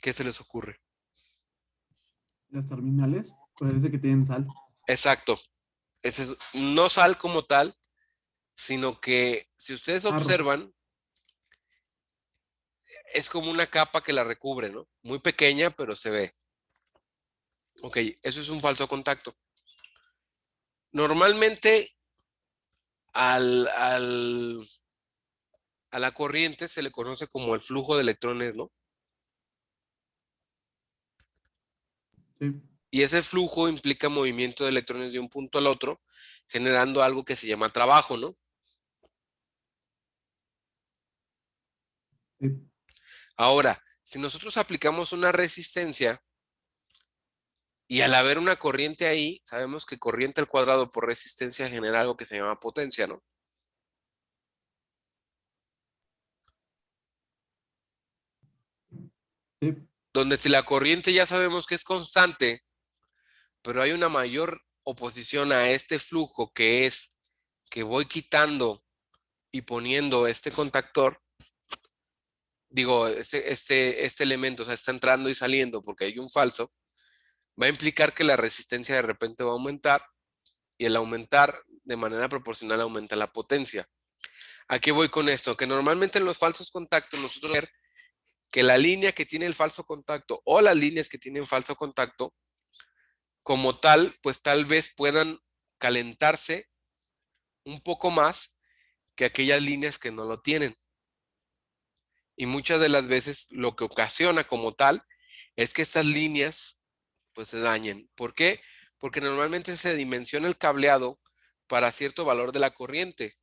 ¿Qué se les ocurre? Las terminales, parece que tienen sal. Exacto. Ese es, no sal como tal, sino que si ustedes Arro. observan, es como una capa que la recubre, ¿no? Muy pequeña, pero se ve. Ok, eso es un falso contacto. Normalmente al, al, a la corriente se le conoce como el flujo de electrones, ¿no? Sí. Y ese flujo implica movimiento de electrones de un punto al otro, generando algo que se llama trabajo, ¿no? Sí. Ahora, si nosotros aplicamos una resistencia y al haber una corriente ahí, sabemos que corriente al cuadrado por resistencia genera algo que se llama potencia, ¿no? Sí. Donde si la corriente ya sabemos que es constante, pero hay una mayor oposición a este flujo que es que voy quitando y poniendo este contactor, digo, este elemento, o sea, está entrando y saliendo porque hay un falso, va a implicar que la resistencia de repente va a aumentar y el aumentar de manera proporcional aumenta la potencia. ¿A qué voy con esto? Que normalmente en los falsos contactos nosotros ver que la línea que tiene el falso contacto o las líneas que tienen falso contacto como tal, pues tal vez puedan calentarse un poco más que aquellas líneas que no lo tienen. Y muchas de las veces lo que ocasiona como tal es que estas líneas pues se dañen. ¿Por qué? Porque normalmente se dimensiona el cableado para cierto valor de la corriente.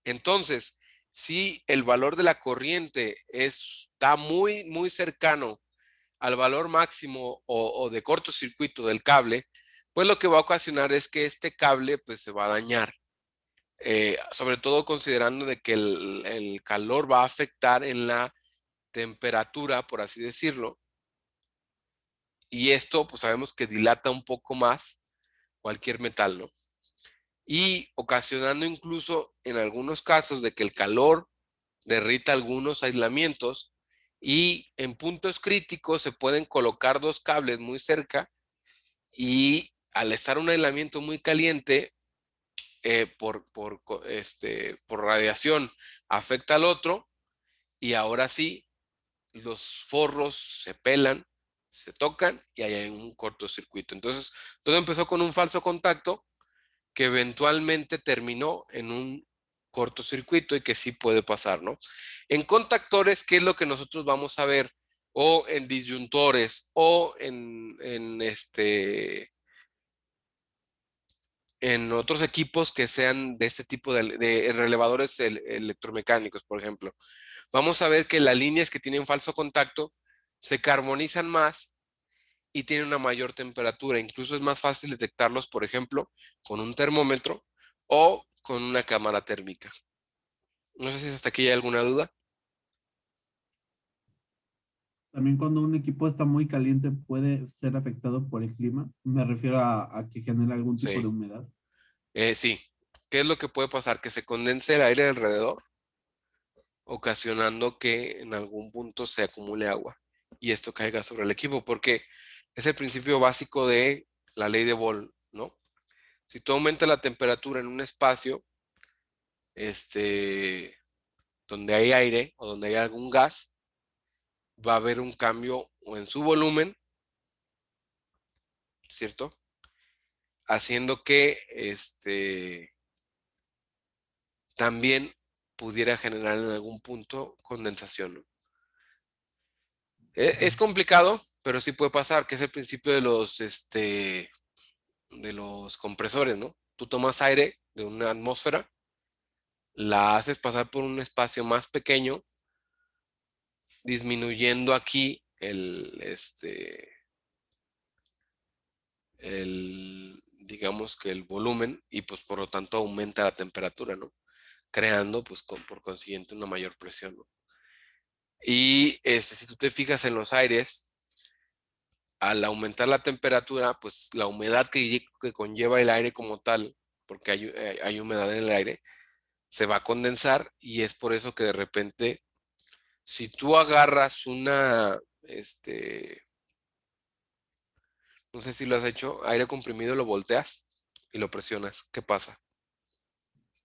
Entonces, si el valor de la corriente está muy, muy cercano al valor máximo o de cortocircuito del cable, pues lo que va a ocasionar es que este cable pues se va a dañar. Sobre todo considerando de que el calor va a afectar en la temperatura, por así decirlo, y esto pues sabemos que dilata un poco más cualquier metal, ¿no? Y ocasionando incluso en algunos casos de que el calor derrita algunos aislamientos y en puntos críticos se pueden colocar dos cables muy cerca y al estar un aislamiento muy caliente por radiación afecta al otro y ahora sí los forros se pelan, se tocan y hay un cortocircuito. Entonces todo empezó con un falso contacto que eventualmente terminó en un cortocircuito y que sí puede pasar, ¿no? En contactores, ¿qué es lo que nosotros vamos a ver? O en disyuntores o en otros equipos que sean de este tipo de relevadores electromecánicos, por ejemplo. Vamos a ver que las líneas que tienen falso contacto se carbonizan más y tienen una mayor temperatura. Incluso es más fácil detectarlos, por ejemplo, con un termómetro o con una cámara térmica. No sé si hasta aquí hay alguna duda. También cuando un equipo está muy caliente puede ser afectado por el clima. Me refiero a que genera algún tipo de Sí. humedad. Sí. ¿Qué es lo que puede pasar? Que se condense el aire alrededor, ocasionando que en algún punto se acumule agua y esto caiga sobre el equipo, porque es el principio básico de la ley de Bohr, ¿no? Si tú aumentas la temperatura en un espacio, donde hay aire o donde hay algún gas, va a haber un cambio o en su volumen, ¿cierto? Haciendo que también pudiera generar en algún punto condensación, ¿no? Es complicado, pero sí puede pasar, que es el principio de los compresores, ¿no? Tú tomas aire de una atmósfera, la haces pasar por un espacio más pequeño, disminuyendo aquí digamos que el volumen y pues por lo tanto aumenta la temperatura, ¿no? Creando pues por consiguiente una mayor presión, ¿no? Y si tú te fijas en los aires, al aumentar la temperatura, pues la humedad que conlleva el aire como tal, porque hay humedad en el aire, se va a condensar y es por eso que de repente, si tú agarras no sé si lo has hecho, aire comprimido, lo volteas y lo presionas, ¿qué pasa?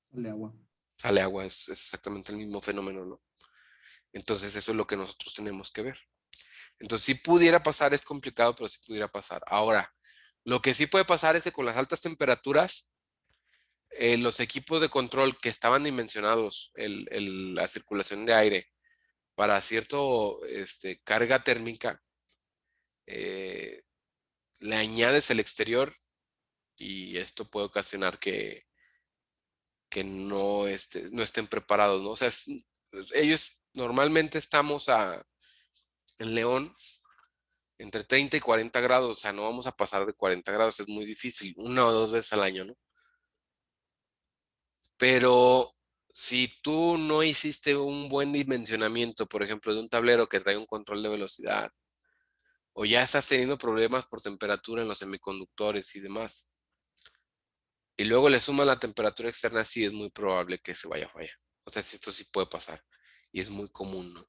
Sale agua. Sale agua, es exactamente el mismo fenómeno, ¿no? Entonces eso es lo que nosotros tenemos que ver. Entonces, si pudiera pasar, es complicado, pero sí pudiera pasar. Ahora, lo que sí puede pasar es que con las altas temperaturas, los equipos de control que estaban dimensionados, la circulación de aire para cierto carga térmica, eh, le añades el exterior y esto puede ocasionar que no, no estén preparados, ¿no? O sea, ellos normalmente estamos en León entre 30 y 40 grados, o sea, no vamos a pasar de 40 grados, es muy difícil, 1 o 2 veces al año, ¿no? Pero si tú no hiciste un buen dimensionamiento, por ejemplo, de un tablero que trae un control de velocidad, o ya estás teniendo problemas por temperatura en los semiconductores y demás, y luego le suman la temperatura externa, sí es muy probable que se vaya a fallar. O sea, esto sí puede pasar y es muy común, ¿no?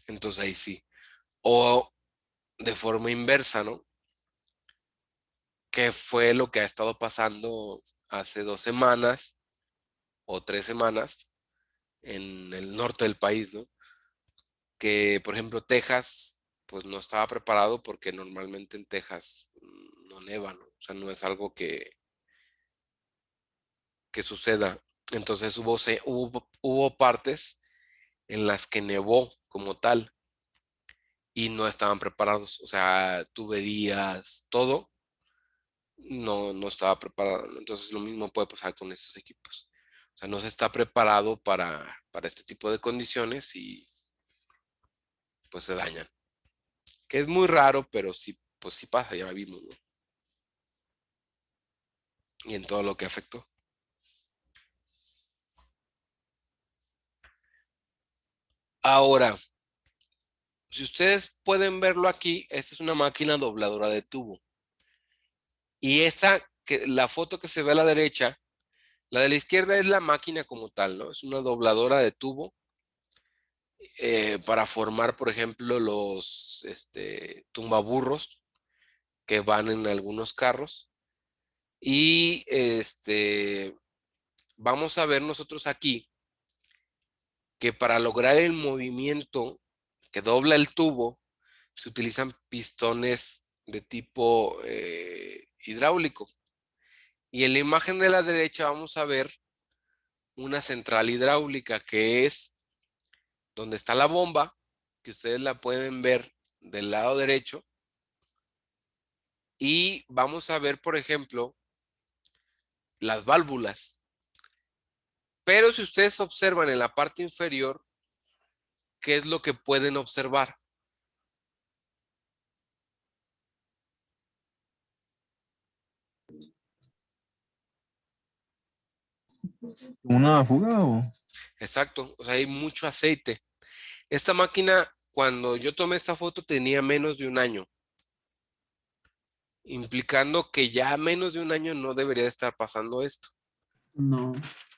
Entonces ahí sí. O de forma inversa, ¿no? Que fue lo que ha estado pasando hace 2 semanas o 3 semanas en el norte del país, ¿no? Que, por ejemplo, Texas, pues no estaba preparado porque normalmente en Texas no neva, ¿no? O sea, no es algo que suceda. Entonces hubo partes en las que nevó como tal y no estaban preparados. O sea, tuberías, todo no estaba preparado, ¿no? Entonces lo mismo puede pasar con estos equipos. O sea, no se está preparado para este tipo de condiciones y pues se dañan. Que es muy raro, pero sí, pues sí pasa, ya lo vimos, ¿no? Y en todo lo que afectó. Ahora, si ustedes pueden verlo aquí, esta es una máquina dobladora de tubo. Y la foto que se ve a la derecha, la de la izquierda es la máquina como tal, ¿no? Es una dobladora de tubo para formar, por ejemplo, los tumbaburros que van en algunos carros. Y vamos a ver nosotros aquí que para lograr el movimiento que dobla el tubo, se utilizan pistones de tipo hidráulico. Y en la imagen de la derecha vamos a ver una central hidráulica que es donde está la bomba, que ustedes la pueden ver del lado derecho. Y vamos a ver, por ejemplo, las válvulas. Pero si ustedes observan en la parte inferior, ¿qué es lo que pueden observar? ¿Una fuga o? Exacto, o sea, hay mucho aceite. Esta máquina, cuando yo tomé esta foto, tenía menos de un año, implicando que ya menos de un año no debería de estar pasando esto. No,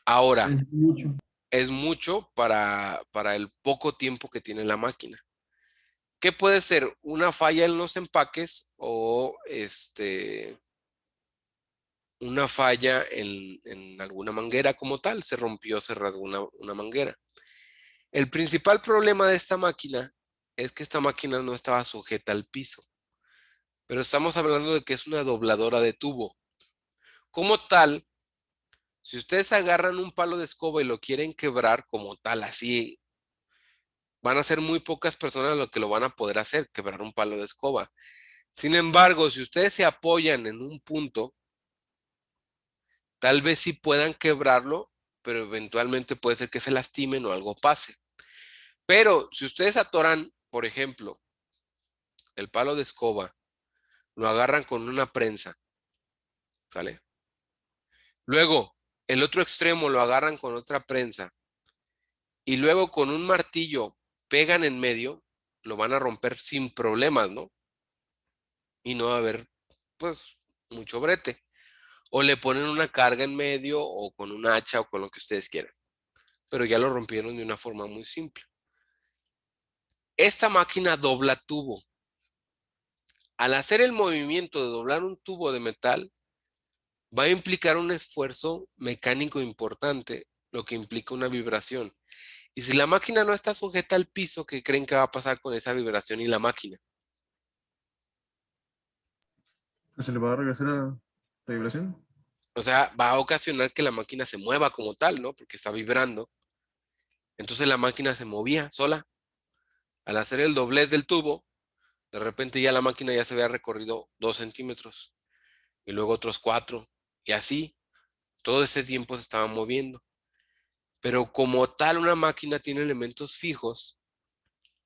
Ahora, es mucho. es mucho para el poco tiempo que tiene la máquina. ¿Qué puede ser? Una falla en los empaques o una falla en alguna manguera como tal. Se rompió, se rasgó una manguera. El principal problema de esta máquina es que esta máquina no estaba sujeta al piso. Pero estamos hablando de que es una dobladora de tubo. Como tal, si ustedes agarran un palo de escoba y lo quieren quebrar como tal, así, van a ser muy pocas personas lo que lo van a poder hacer, quebrar un palo de escoba. Sin embargo, si ustedes se apoyan en un punto, tal vez sí puedan quebrarlo, pero eventualmente puede ser que se lastimen o algo pase. Pero si ustedes atoran, por ejemplo, el palo de escoba, lo agarran con una prensa, ¿sale? Luego, el otro extremo lo agarran con otra prensa y luego con un martillo pegan en medio, lo van a romper sin problemas, ¿no? Y no va a haber, pues, mucho brete. O le ponen una carga en medio o con un hacha o con lo que ustedes quieran. Pero ya lo rompieron de una forma muy simple. Esta máquina dobla tubo. Al hacer el movimiento de doblar un tubo de metal, va a implicar un esfuerzo mecánico importante, lo que implica una vibración. Y si la máquina no está sujeta al piso, ¿qué creen que va a pasar con esa vibración y la máquina? ¿Se le va a regresar a la vibración? O sea, va a ocasionar que la máquina se mueva como tal, ¿no? Porque está vibrando. Entonces la máquina se movía sola. Al hacer el doblez del tubo, De repente ya la máquina ya se había recorrido 2 centímetros y luego otros 4 y así. Todo ese tiempo se estaba moviendo. Pero como tal, una máquina tiene elementos fijos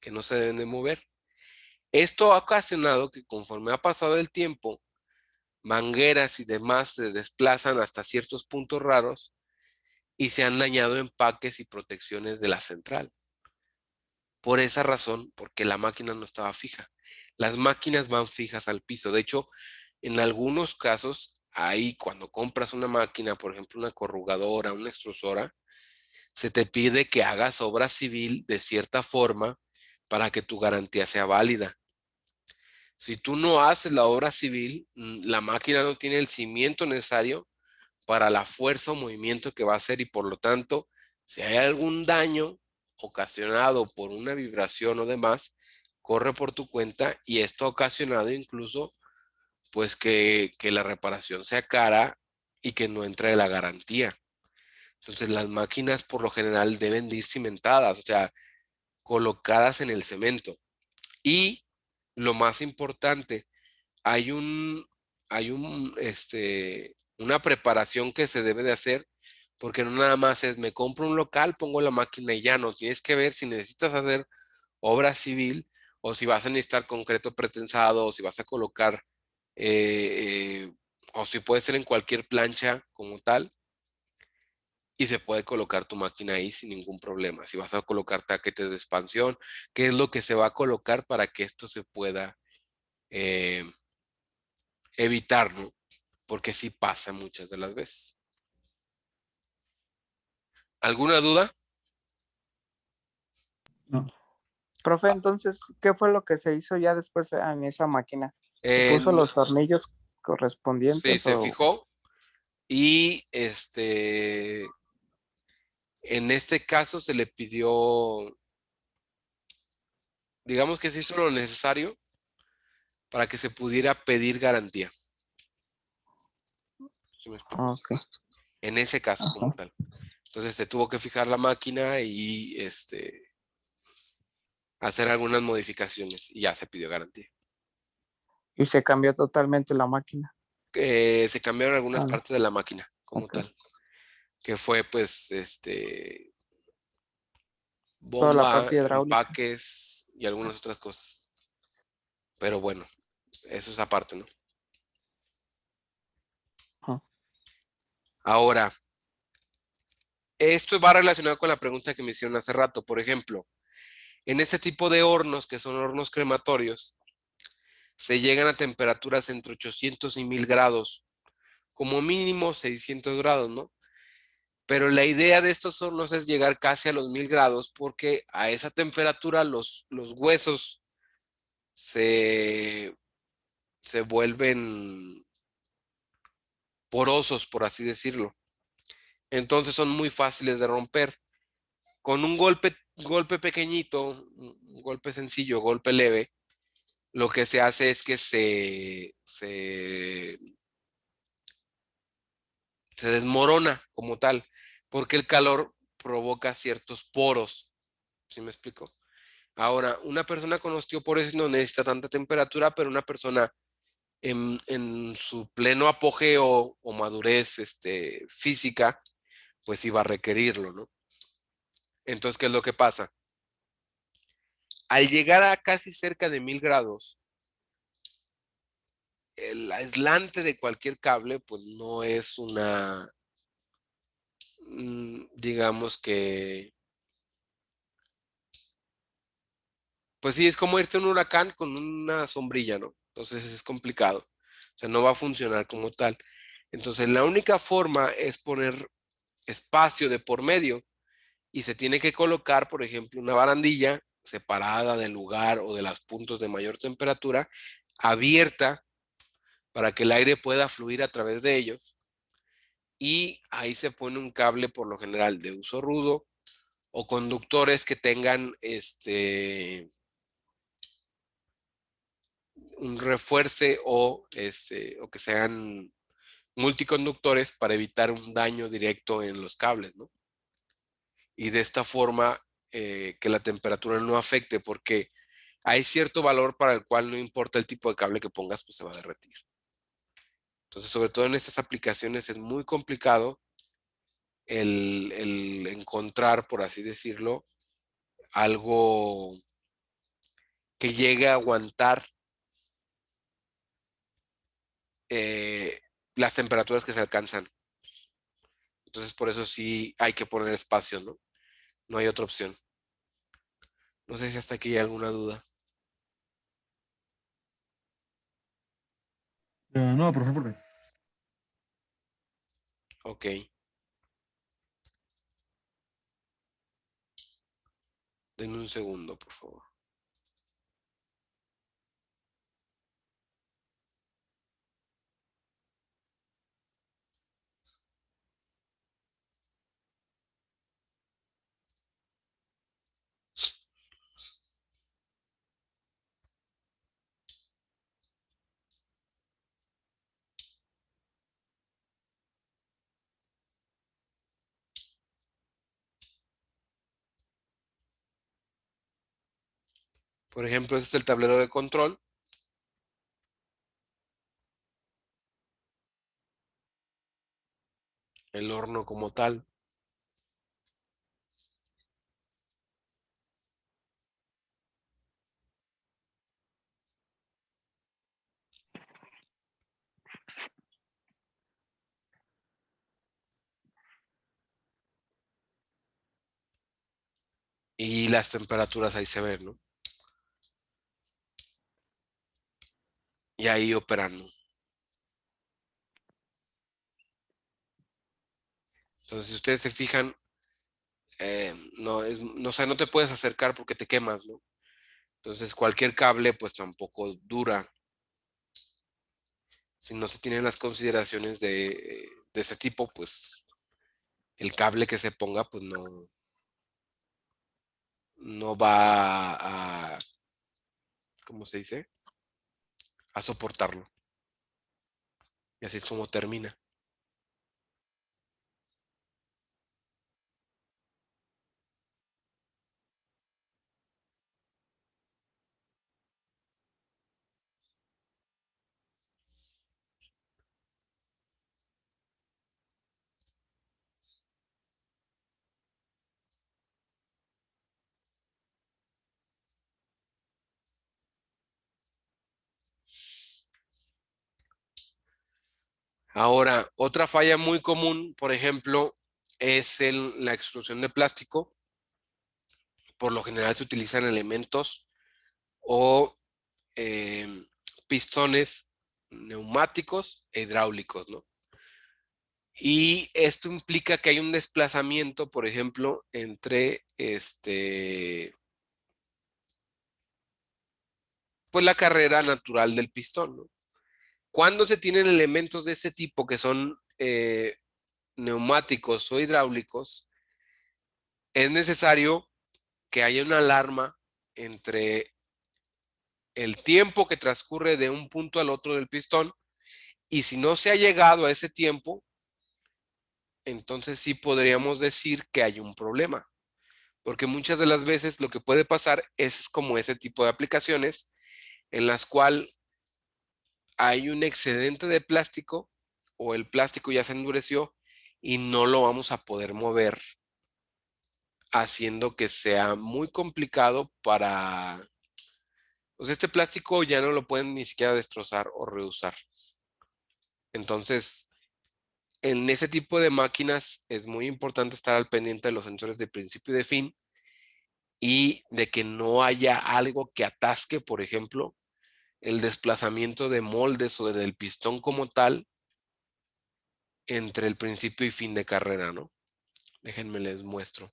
que no se deben de mover. Esto ha ocasionado que conforme ha pasado el tiempo, mangueras y demás se desplazan hasta ciertos puntos raros y se han dañado empaques y protecciones de la central. Por esa razón, porque la máquina no estaba fija. Las máquinas van fijas al piso. De hecho, en algunos casos, ahí cuando compras una máquina, por ejemplo, una corrugadora, una extrusora, se te pide que hagas obra civil de cierta forma para que tu garantía sea válida. Si tú no haces la obra civil, la máquina no tiene el cimiento necesario para la fuerza o movimiento que va a hacer y por lo tanto, si hay algún daño ocasionado por una vibración o demás, corre por tu cuenta y esto ha ocasionado incluso pues que la reparación sea cara y que no entre la garantía. Entonces las máquinas por lo general deben de ir cimentadas, o sea, colocadas en el cemento. Y lo más importante, hay una preparación que se debe de hacer, porque no nada más es me compro un local, pongo la máquina y ya no. Tienes que ver si necesitas hacer obra civil o si vas a necesitar concreto pretensado o si vas a colocar o si puede ser en cualquier plancha como tal y se puede colocar tu máquina ahí sin ningún problema. Si vas a colocar taquetes de expansión, ¿qué es lo que se va a colocar para que esto se pueda eh, evitar, ¿no? Porque sí pasa muchas de las veces. ¿Alguna duda? No, Profe, entonces, ¿qué fue lo que se hizo ya después en esa máquina? ¿Se puso No, los tornillos sí, correspondientes se o...? fijó y en este caso se le pidió, digamos que se hizo lo necesario para que se pudiera pedir garantía. ¿Sí me explico? Ok. En ese caso como Ajá. tal. Entonces se tuvo que fijar la máquina y hacer algunas modificaciones y ya se pidió garantía. Y se cambió totalmente la máquina. Se cambiaron algunas Ah, no. partes de la máquina como Ok. tal, que fue pues Toda la bomba, parte hidráulica. empaques y algunas otras cosas. Pero bueno, eso es aparte, ¿no? Ajá. Ahora, esto va relacionado con la pregunta que me hicieron hace rato. Por ejemplo, en ese tipo de hornos, que son hornos crematorios, se llegan a temperaturas entre 800 y 1000 grados, como mínimo 600 grados, ¿no? Pero la idea de estos hornos es llegar casi a los 1000 grados porque a esa temperatura los huesos se, se vuelven porosos, por así decirlo. Entonces son muy fáciles de romper. Con un golpe pequeñito, un golpe sencillo, golpe leve, lo que se hace es que se desmorona como tal, porque el calor provoca ciertos poros. ¿Sí me explico? Ahora, una persona con osteoporosis no necesita tanta temperatura, pero una persona en su pleno apogeo o madurez física, pues iba a requerirlo, ¿no? Entonces, ¿qué es lo que pasa? Al llegar a casi cerca de 1000 grados, el aislante de cualquier cable, pues no es digamos que, pues sí, es como irte a un huracán con una sombrilla, ¿no? Entonces es complicado. O sea, no va a funcionar como tal. Entonces, la única forma es poner espacio de por medio y se tiene que colocar, por ejemplo, una barandilla separada del lugar o de los puntos de mayor temperatura, abierta para que el aire pueda fluir a través de ellos. Y ahí se pone un cable por lo general de uso rudo o conductores que tengan un refuerce o que sean multiconductores para evitar un daño directo en los cables, ¿no? Y de esta forma que la temperatura no afecte, porque hay cierto valor para el cual no importa el tipo de cable que pongas, pues se va a derretir. Entonces, sobre todo en estas aplicaciones es muy complicado el encontrar, por así decirlo, algo que llegue a aguantar las temperaturas que se alcanzan. Entonces, por eso sí hay que poner espacio, ¿no? No hay otra opción. No sé si hasta aquí hay alguna duda. No, por favor. Ok. Denme un segundo, por favor. Por ejemplo, este es el tablero de control. El horno como tal. Y las temperaturas ahí se ven, ¿no? Y ahí operando. Entonces, si ustedes se fijan, no sé, no te puedes acercar porque te quemas, ¿no? Entonces, cualquier cable, pues tampoco dura. Si no se tienen las consideraciones de ese tipo, pues el cable que se ponga, pues no va a, ¿cómo se dice? A soportarlo. Y así es como termina. Ahora, otra falla muy común, por ejemplo, es la extrusión de plástico. Por lo general se utilizan elementos o pistones neumáticos e hidráulicos, ¿no? Y esto implica que hay un desplazamiento, por ejemplo, entre pues la carrera natural del pistón, ¿no? Cuando se tienen elementos de este tipo que son neumáticos o hidráulicos, es necesario que haya una alarma entre el tiempo que transcurre de un punto al otro del pistón y si no se ha llegado a ese tiempo, entonces sí podríamos decir que hay un problema. Porque muchas de las veces lo que puede pasar es como ese tipo de aplicaciones en las cuales hay un excedente de plástico o el plástico ya se endureció y no lo vamos a poder mover, haciendo que sea muy complicado para... Pues este plástico ya no lo pueden ni siquiera destrozar o reusar. Entonces, en ese tipo de máquinas es muy importante estar al pendiente de los sensores de principio y de fin y de que no haya algo que atasque, por ejemplo, el desplazamiento de moldes o del pistón como tal entre el principio y fin de carrera, ¿no? Déjenme les muestro.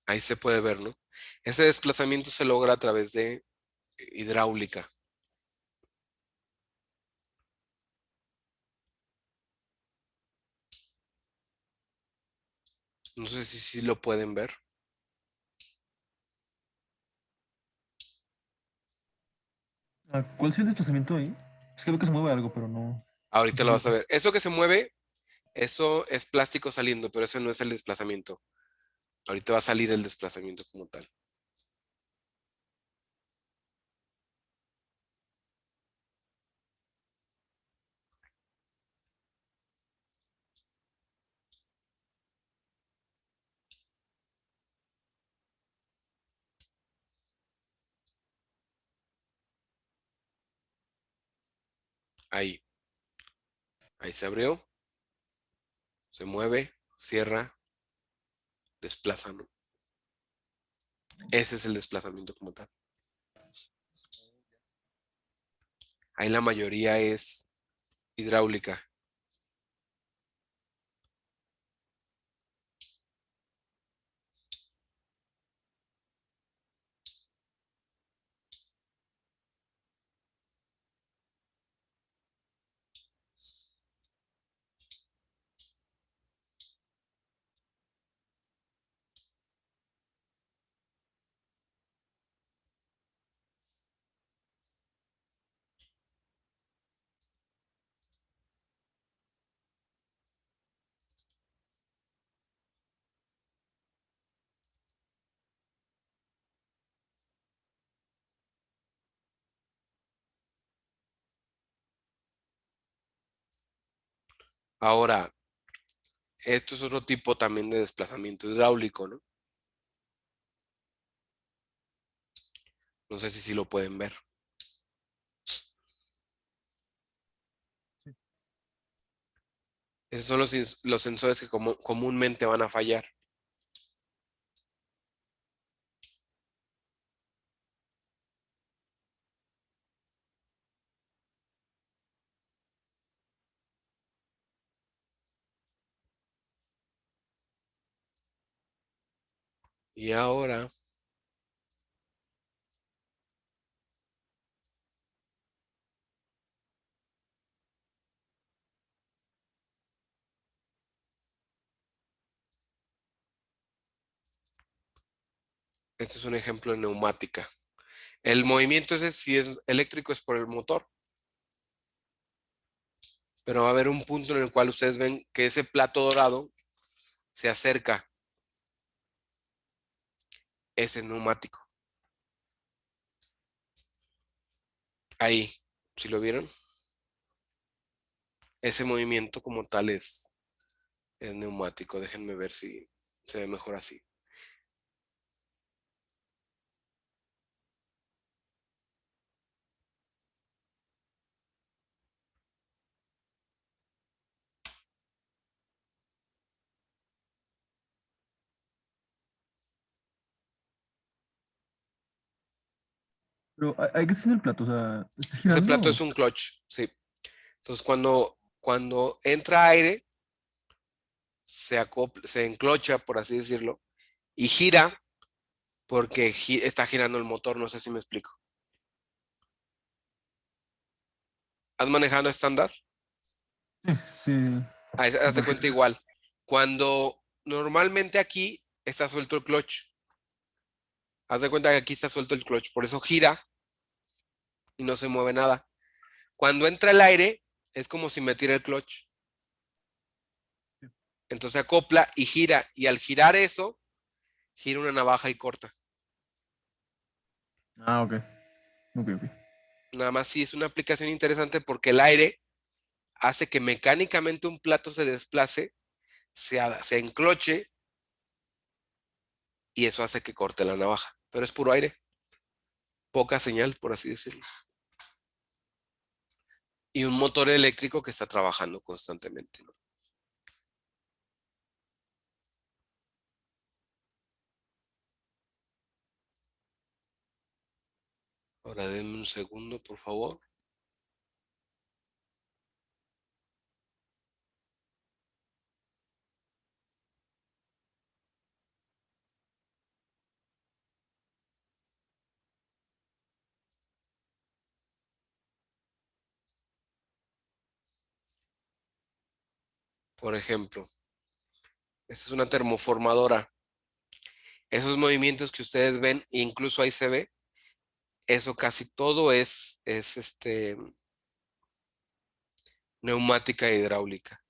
Ahí se puede ver, ¿no? Ese desplazamiento se logra a través de hidráulica. No sé si lo pueden ver. ¿Cuál es el desplazamiento ahí? Es que veo que se mueve algo, pero no. Ahorita no lo sé vas a ver. Eso que se mueve, eso es plástico saliendo, pero eso no es el desplazamiento. Ahorita va a salir el desplazamiento como tal. Ahí. Ahí se abrió. Se mueve. Cierra. Desplaza, ¿no? Ese es el desplazamiento como tal. Ahí la mayoría es hidráulica. Ahora, esto es otro tipo también de desplazamiento hidráulico, ¿no? No sé si lo pueden ver. Esos son los sensores que comúnmente van a fallar. Y ahora, este es un ejemplo de neumática. El movimiento ese, si es eléctrico, es por el motor. Pero va a haber un punto en el cual ustedes ven que ese plato dorado se acerca. Ese es neumático. Ahí, ¿si lo vieron? Ese movimiento como tal es neumático. Déjenme ver si se ve mejor así. Pero hay que hacer el plato, o sea, ¿está Ese girando? plato es un clutch, sí. Entonces, cuando entra aire, se enclocha, por así decirlo, y gira porque está girando el motor. No sé si me explico. ¿Has manejado estándar? Sí, Haz de cuenta igual. Cuando normalmente aquí está suelto el clutch. Haz de cuenta que aquí está suelto el clutch. Por eso gira y no se mueve nada. Cuando entra el aire, es como si metiera el clutch. Entonces acopla y gira. Y al girar eso, gira una navaja y corta. Ah, ok. Ok, ok. Nada más sí es una aplicación interesante porque el aire hace que mecánicamente un plato se desplace, se encloche y eso hace que corte la navaja. Pero es puro aire. Poca señal, por así decirlo. Y un motor eléctrico que está trabajando constantemente, ¿no? Ahora denme un segundo, por favor. Por ejemplo, Esta es una termoformadora. Esos movimientos que ustedes ven, incluso ahí se ve, eso casi todo es neumática e hidráulica.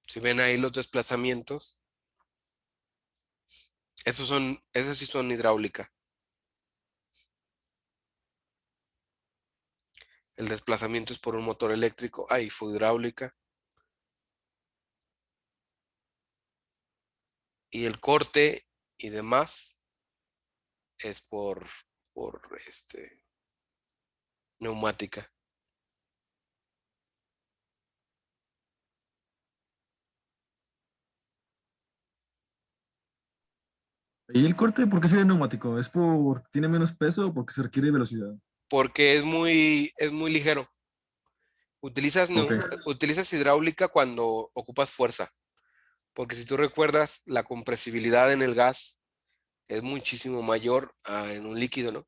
Si ven ahí los desplazamientos, esos sí son hidráulica. El desplazamiento es por un motor eléctrico. Ahí fue hidráulica. Y el corte y demás es por neumática. ¿Y el corte por qué sería neumático? ¿Es por tiene menos peso o porque se requiere velocidad? Porque es muy ligero. Ok. Utilizas hidráulica cuando ocupas fuerza. Porque si tú recuerdas, la compresibilidad en el gas es muchísimo mayor en un líquido, ¿no?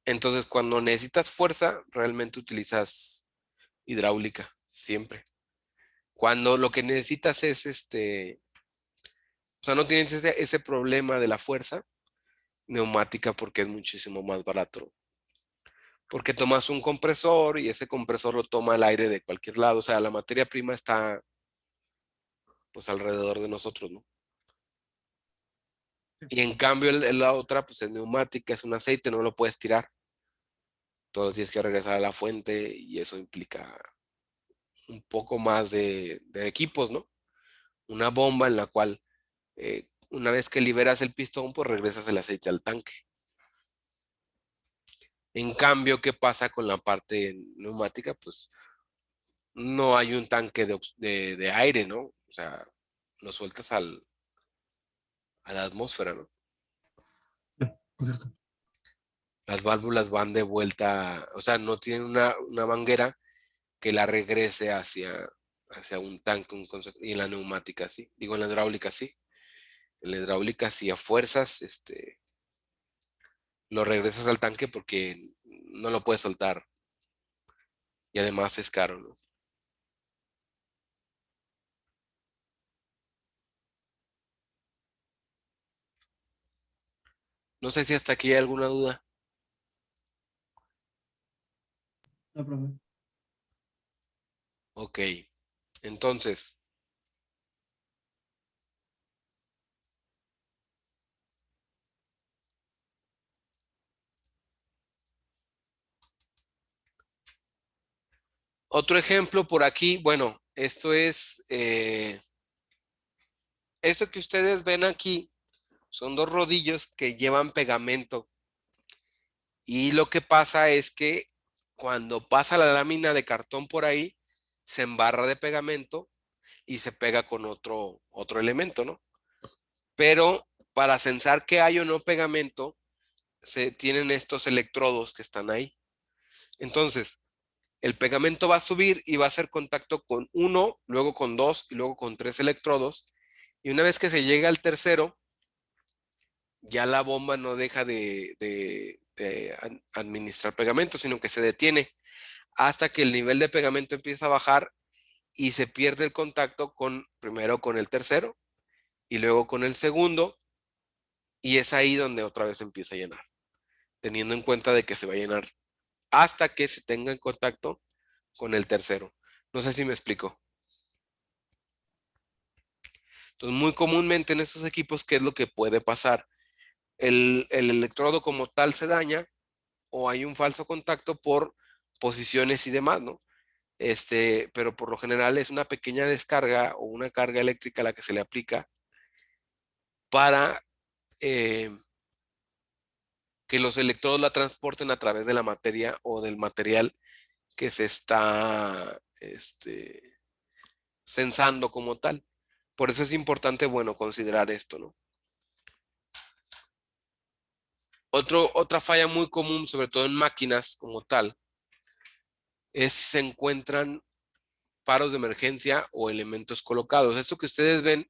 Entonces, cuando necesitas fuerza, realmente utilizas hidráulica, siempre. Cuando lo que necesitas es o sea, no tienes ese problema de la fuerza, neumática porque es muchísimo más barato. Porque tomas un compresor y ese compresor lo toma el aire de cualquier lado. O sea, la materia prima está pues alrededor de nosotros, ¿no? Y en cambio la otra pues es neumática, es un aceite, no lo puedes tirar. Todos tienes que regresar a la fuente y eso implica un poco más de equipos, ¿no? Una bomba en la cual una vez que liberas el pistón, pues regresas el aceite al tanque. En cambio, ¿qué pasa con la parte neumática? Pues no hay un tanque de aire, ¿no? O sea, lo sueltas a la atmósfera, ¿no? Sí, es cierto. Las válvulas van de vuelta, o sea, no tienen una manguera que la regrese hacia un tanque, y en la neumática sí, digo en la hidráulica sí. En la hidráulica sí a fuerzas, lo regresas al tanque porque no lo puedes soltar y además es caro, ¿no? No sé si hasta aquí hay alguna duda. No, profe. Ok, entonces, otro ejemplo por aquí, bueno, esto que ustedes ven aquí son dos rodillos que llevan pegamento y lo que pasa es que cuando pasa la lámina de cartón por ahí, se embarra de pegamento y se pega con otro elemento, ¿no? Pero para censar que hay o no pegamento, se tienen estos electrodos que están ahí. Entonces, el pegamento va a subir y va a hacer contacto con uno, luego con dos y luego con tres electrodos. Y una vez que se llega al tercero, ya la bomba no deja de administrar pegamento, sino que se detiene hasta que el nivel de pegamento empieza a bajar y se pierde el contacto primero con el tercero y luego con el segundo. Y es ahí donde otra vez empieza a llenar, teniendo en cuenta de que se va a llenar hasta que se tenga en contacto con el tercero. No sé si me explico. Entonces, muy comúnmente en estos equipos, ¿qué es lo que puede pasar? El electrodo como tal se daña o hay un falso contacto por posiciones y demás, ¿no? Pero por lo general es una pequeña descarga o una carga eléctrica a la que se le aplica para que los electrodos la transporten a través de la materia o del material que se está sensando como tal. Por eso es importante, bueno, considerar esto, ¿no? Otra falla muy común, sobre todo en máquinas como tal, es si se encuentran paros de emergencia o elementos colocados. Esto que ustedes ven,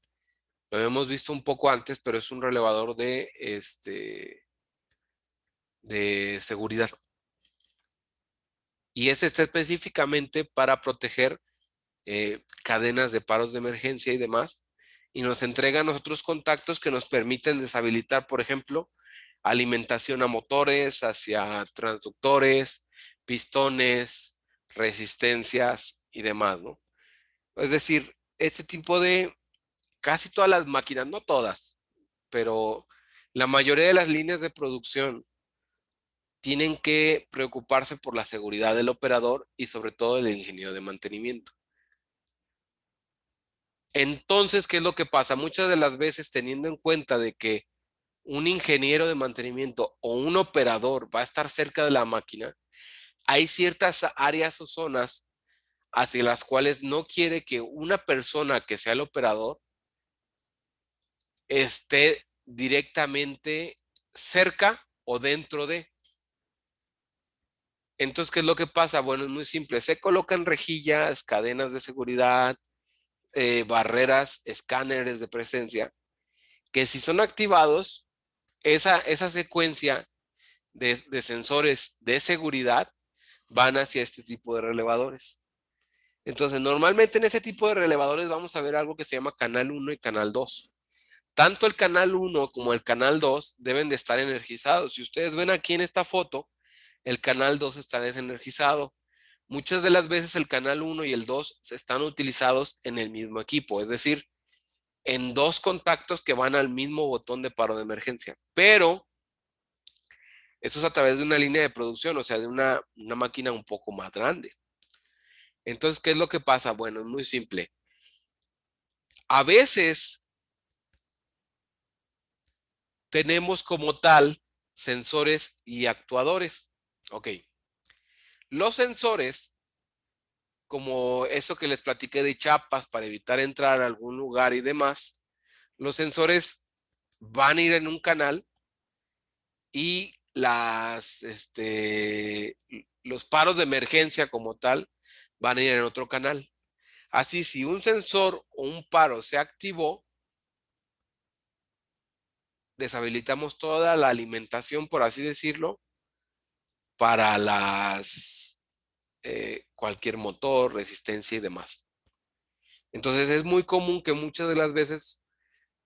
lo hemos visto un poco antes, pero es un relevador de seguridad. Y este está específicamente para proteger cadenas de paros de emergencia y demás. Y nos entrega a nosotros contactos que nos permiten deshabilitar, por ejemplo, alimentación a motores, hacia transductores, pistones, resistencias y demás, ¿no? Es decir, este tipo de, casi todas las máquinas, no todas, pero la mayoría de las líneas de producción tienen que preocuparse por la seguridad del operador y sobre todo del ingeniero de mantenimiento. Entonces, ¿qué es lo que pasa? Muchas de las veces, teniendo en cuenta de que un ingeniero de mantenimiento o un operador va a estar cerca de la máquina, hay ciertas áreas o zonas hacia las cuales no quiere que una persona que sea el operador esté directamente cerca o dentro de. Entonces, ¿qué es lo que pasa? Bueno, es muy simple. Se colocan rejillas, cadenas de seguridad, barreras, escáneres de presencia, que si son activados, esa secuencia de sensores de seguridad van hacia este tipo de relevadores. Entonces, normalmente en ese tipo de relevadores vamos a ver algo que se llama canal 1 y canal 2. Tanto el canal 1 como el canal 2 deben de estar energizados. Si ustedes ven aquí en esta foto, el canal 2 está desenergizado. Muchas de las veces el canal 1 y el 2 están utilizados en el mismo equipo, es decir, en dos contactos que van al mismo botón de paro de emergencia. Pero eso es a través de una línea de producción, o sea, de una máquina un poco más grande. Entonces, ¿qué es lo que pasa? Bueno, es muy simple. A veces tenemos como tal sensores y actuadores. Ok. Los sensores, como eso que les platiqué de chapas para evitar entrar a algún lugar y demás, los sensores van a ir en un canal y los paros de emergencia como tal van a ir en otro canal. Así, si un sensor o un paro se activó, deshabilitamos toda la alimentación, por así decirlo, para cualquier motor, resistencia y demás. Entonces es muy común que muchas de las veces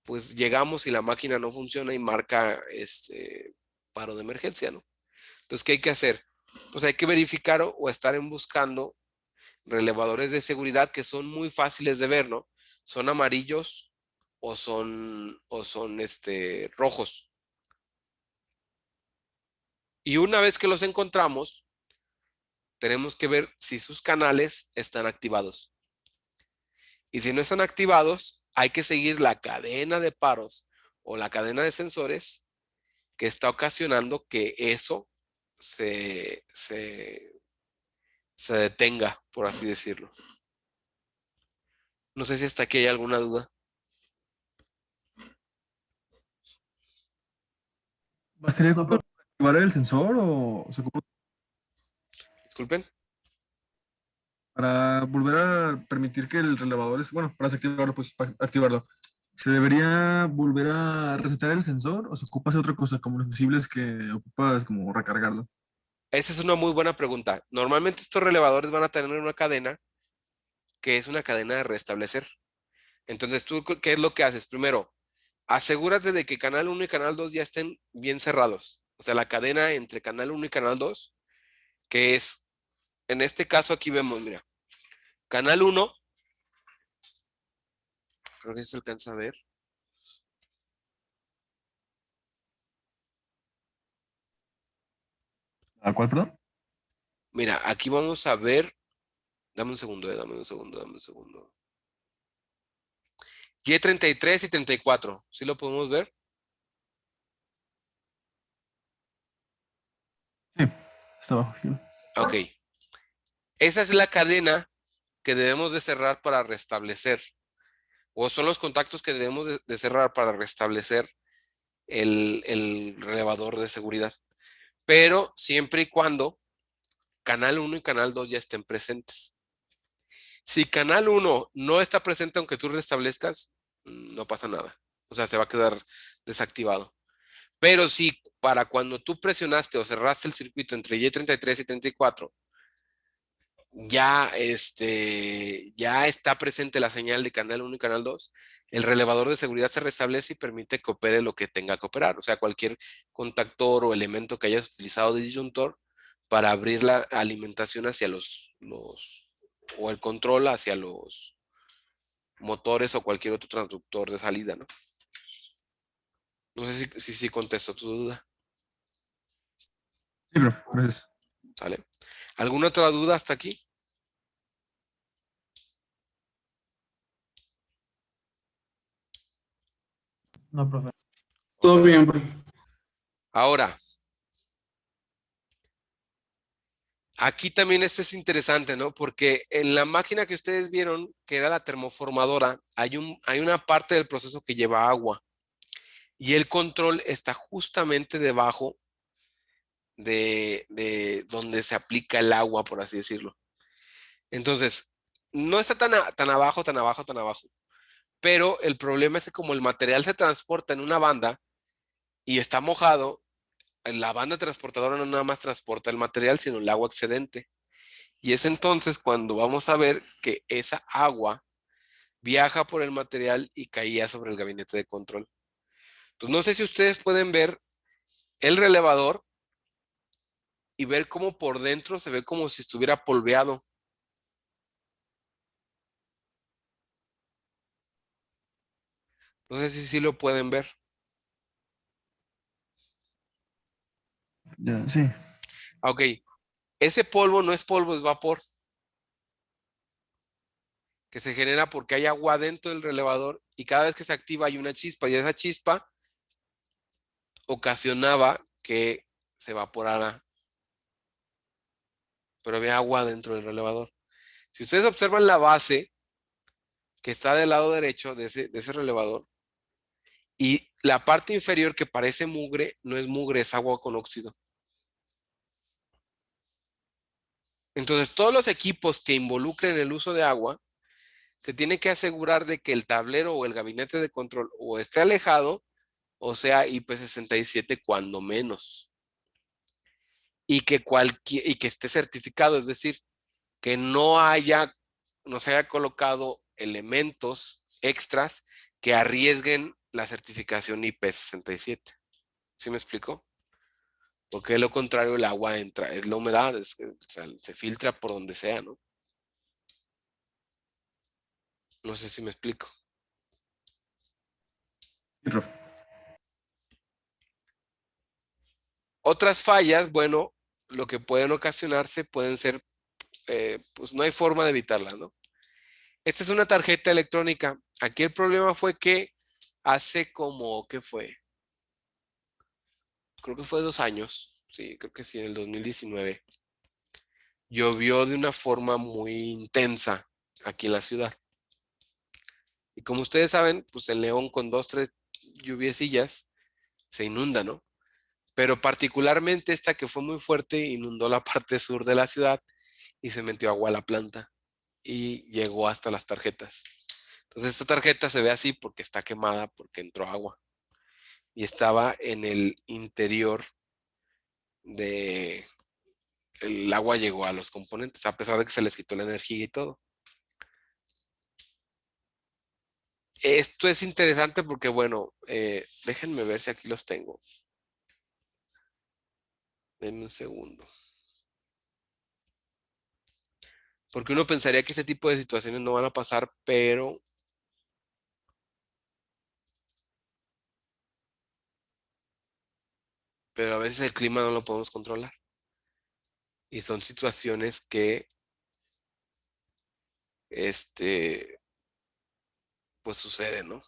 pues llegamos y la máquina no funciona y marca paro de emergencia, ¿no? Entonces, ¿qué hay que hacer? Pues hay que verificar o estar buscando relevadores de seguridad que son muy fáciles de ver, ¿no? Son amarillos o son rojos. Y una vez que los encontramos, tenemos que ver si sus canales están activados. Y si no están activados, hay que seguir la cadena de paros o la cadena de sensores que está ocasionando que eso se detenga, por así decirlo. No sé si hasta aquí hay alguna duda. ¿Bastaría con activar el sensor o se ocupa Disculpen. para volver a permitir que el relevador bueno, para desactivarlo, pues para activarlo? ¿Se debería volver a resetar el sensor o se ocupa hacer otra cosa como los fusibles que ocupas como recargarlo? Esa es una muy buena pregunta. Normalmente estos relevadores van a tener una cadena que es una cadena de restablecer. Entonces, ¿tú qué es lo que haces? Primero, asegúrate de que canal 1 y canal 2 ya estén bien cerrados. O sea, la cadena entre canal 1 y canal 2 que es, en este caso aquí vemos, mira, canal 1, creo que se alcanza a ver. ¿A cuál, perdón? Mira, aquí vamos a ver, dame un segundo, dame un segundo, dame un segundo. Y33 y 34, ¿sí lo podemos ver? Sí, está abajo. Sí. Ok. Esa es la cadena que debemos de cerrar para restablecer. O son los contactos que debemos de cerrar para restablecer el relevador de seguridad. Pero siempre y cuando canal 1 y canal 2 ya estén presentes. Si canal 1 no está presente aunque tú restablezcas, no pasa nada. O sea, se va a quedar desactivado. Pero si para cuando tú presionaste o cerraste el circuito entre Y33 y 34, ya está presente la señal de canal 1 y canal 2, el relevador de seguridad se restablece y permite que opere lo que tenga que operar. O sea, cualquier contactor o elemento que hayas utilizado de disyuntor para abrir la alimentación hacia o el control hacia los motores o cualquier otro transductor de salida, ¿no? No sé si contesto tu duda. Sí, profe, gracias. ¿Sale? ¿Alguna otra duda hasta aquí? No, profe. Todo bien, profe. Ahora, aquí también este es interesante, ¿no? Porque en la máquina que ustedes vieron, que era la termoformadora, hay una parte del proceso que lleva agua. Y el control está justamente debajo de donde se aplica el agua, por así decirlo. Entonces, no está tan abajo, tan abajo, tan abajo. Pero el problema es que como el material se transporta en una banda y está mojado, la banda transportadora no nada más transporta el material, sino el agua excedente. Y es entonces cuando vamos a ver que esa agua viaja por el material y caía sobre el gabinete de control. Entonces, no sé si ustedes pueden ver el relevador y ver cómo por dentro se ve como si estuviera polveado. No sé si sí lo pueden ver. Ya, sí. Ok, ese polvo no es polvo, es vapor, que se genera porque hay agua dentro del relevador y cada vez que se activa hay una chispa y esa chispa ocasionaba que se evaporara, pero había agua dentro del relevador. Si ustedes observan la base que está del lado derecho de ese relevador y la parte inferior que parece mugre, no es mugre, es agua con óxido. Entonces, todos los equipos que involucren el uso de agua, se tiene que asegurar de que el tablero o el gabinete de control o esté alejado o sea IP67 cuando menos. Y que esté certificado, es decir, que no se haya colocado elementos extras que arriesguen la certificación IP67. ¿Sí me explico? Porque de lo contrario el agua entra, es la humedad, o sea, se filtra por donde sea, ¿no? No sé si me explico. Sí, profe. Otras fallas, bueno, lo que pueden ocasionarse pueden ser, pues no hay forma de evitarlas, ¿no? Esta es una tarjeta electrónica. Aquí el problema fue que hace como, ¿qué fue? Creo que fue 2 años. Sí, creo que sí, en el 2019. Llovió de una forma muy intensa aquí en la ciudad. Y como ustedes saben, pues en León con 2, 3 lluviecillas se inunda, ¿no? Pero particularmente esta que fue muy fuerte inundó la parte sur de la ciudad y se metió agua a la planta y llegó hasta las tarjetas. Entonces esta tarjeta se ve así porque está quemada porque entró agua y estaba en el interior de el agua llegó a los componentes a pesar de que se les quitó la energía y todo. Esto es interesante porque bueno, déjenme ver si aquí los tengo. Denme un segundo. Porque uno pensaría que este tipo de situaciones no van a pasar, pero a veces el clima no lo podemos controlar. Y son situaciones que, pues suceden, ¿no?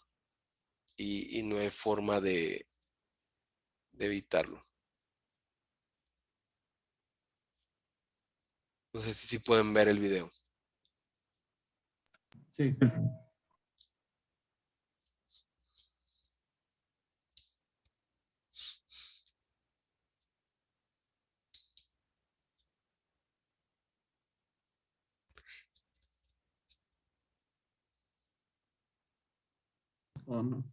Y no hay forma de evitarlo. No sé si pueden ver el video. Sí. ¿O no?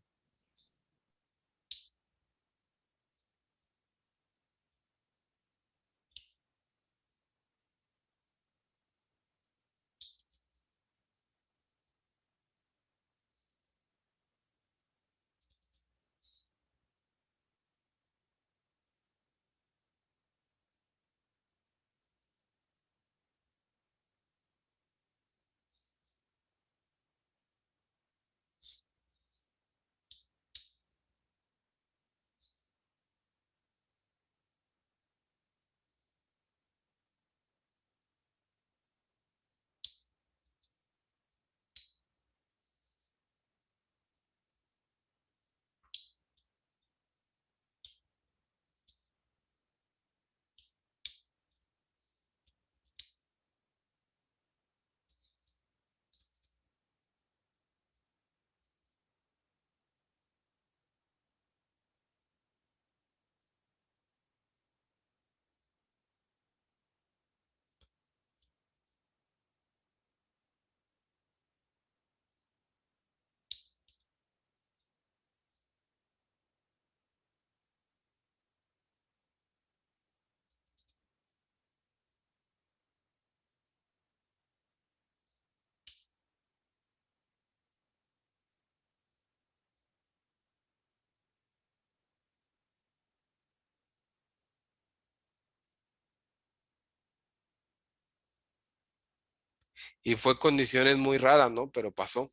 Y fue condiciones muy raras, ¿no? Pero pasó.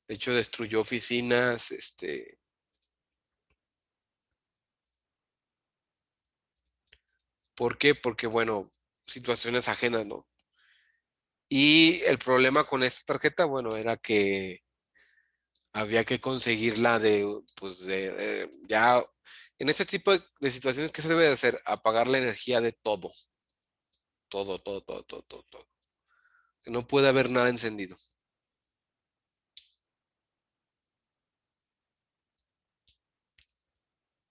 De hecho, destruyó oficinas, ¿por qué? Porque, bueno, situaciones ajenas, ¿no? Y el problema con esta tarjeta, bueno, era que había que conseguirla ya, en este tipo de situaciones, ¿qué se debe de hacer? Apagar la energía de todo, todo, todo, todo, todo, todo, todo. No puede haber nada encendido.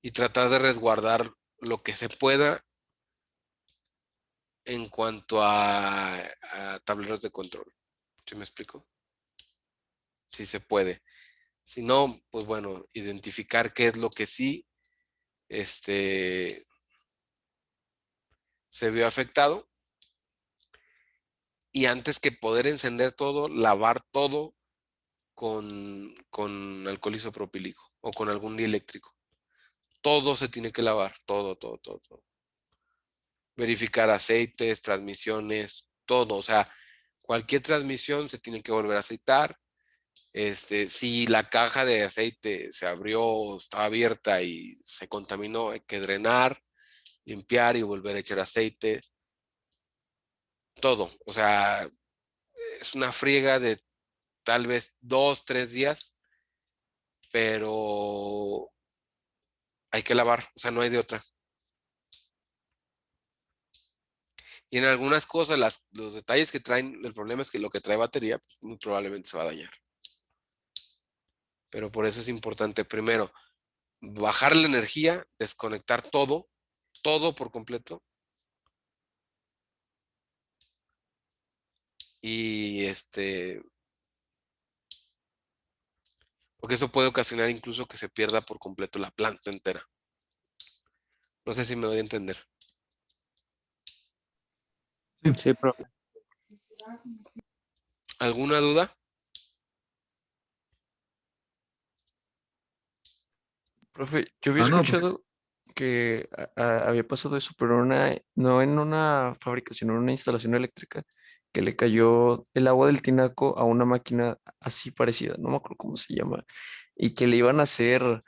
Y tratar de resguardar lo que se pueda en cuanto a tableros de control. ¿Sí me explico? Si se puede. Si no, pues bueno, identificar qué es lo que sí, este, se vio afectado. Y antes que poder encender todo, lavar todo con alcohol isopropílico o con algún dieléctrico. Todo se tiene que lavar, todo, todo, todo, todo. Verificar aceites, transmisiones, todo. O sea, cualquier transmisión se tiene que volver a aceitar. Si la caja de aceite se abrió, estaba abierta y se contaminó, hay que drenar, limpiar y volver a echar aceite. Todo. O sea, es una friega de tal vez 2, 3 días, pero hay que lavar, o sea, no hay de otra. Y en algunas cosas, los detalles que traen, el problema es que lo que trae batería, pues, muy probablemente se va a dañar. Pero por eso es importante, primero, bajar la energía, desconectar todo, todo por completo. Y porque eso puede ocasionar incluso que se pierda por completo la planta entera. No sé si me doy a entender. Sí, profe. ¿Alguna duda? Profe, yo había No, profe. escuchado que había pasado eso, pero no en una fabricación, en una instalación eléctrica, que le cayó el agua del tinaco a una máquina así parecida, no me acuerdo cómo se llama, y que le iban a hacer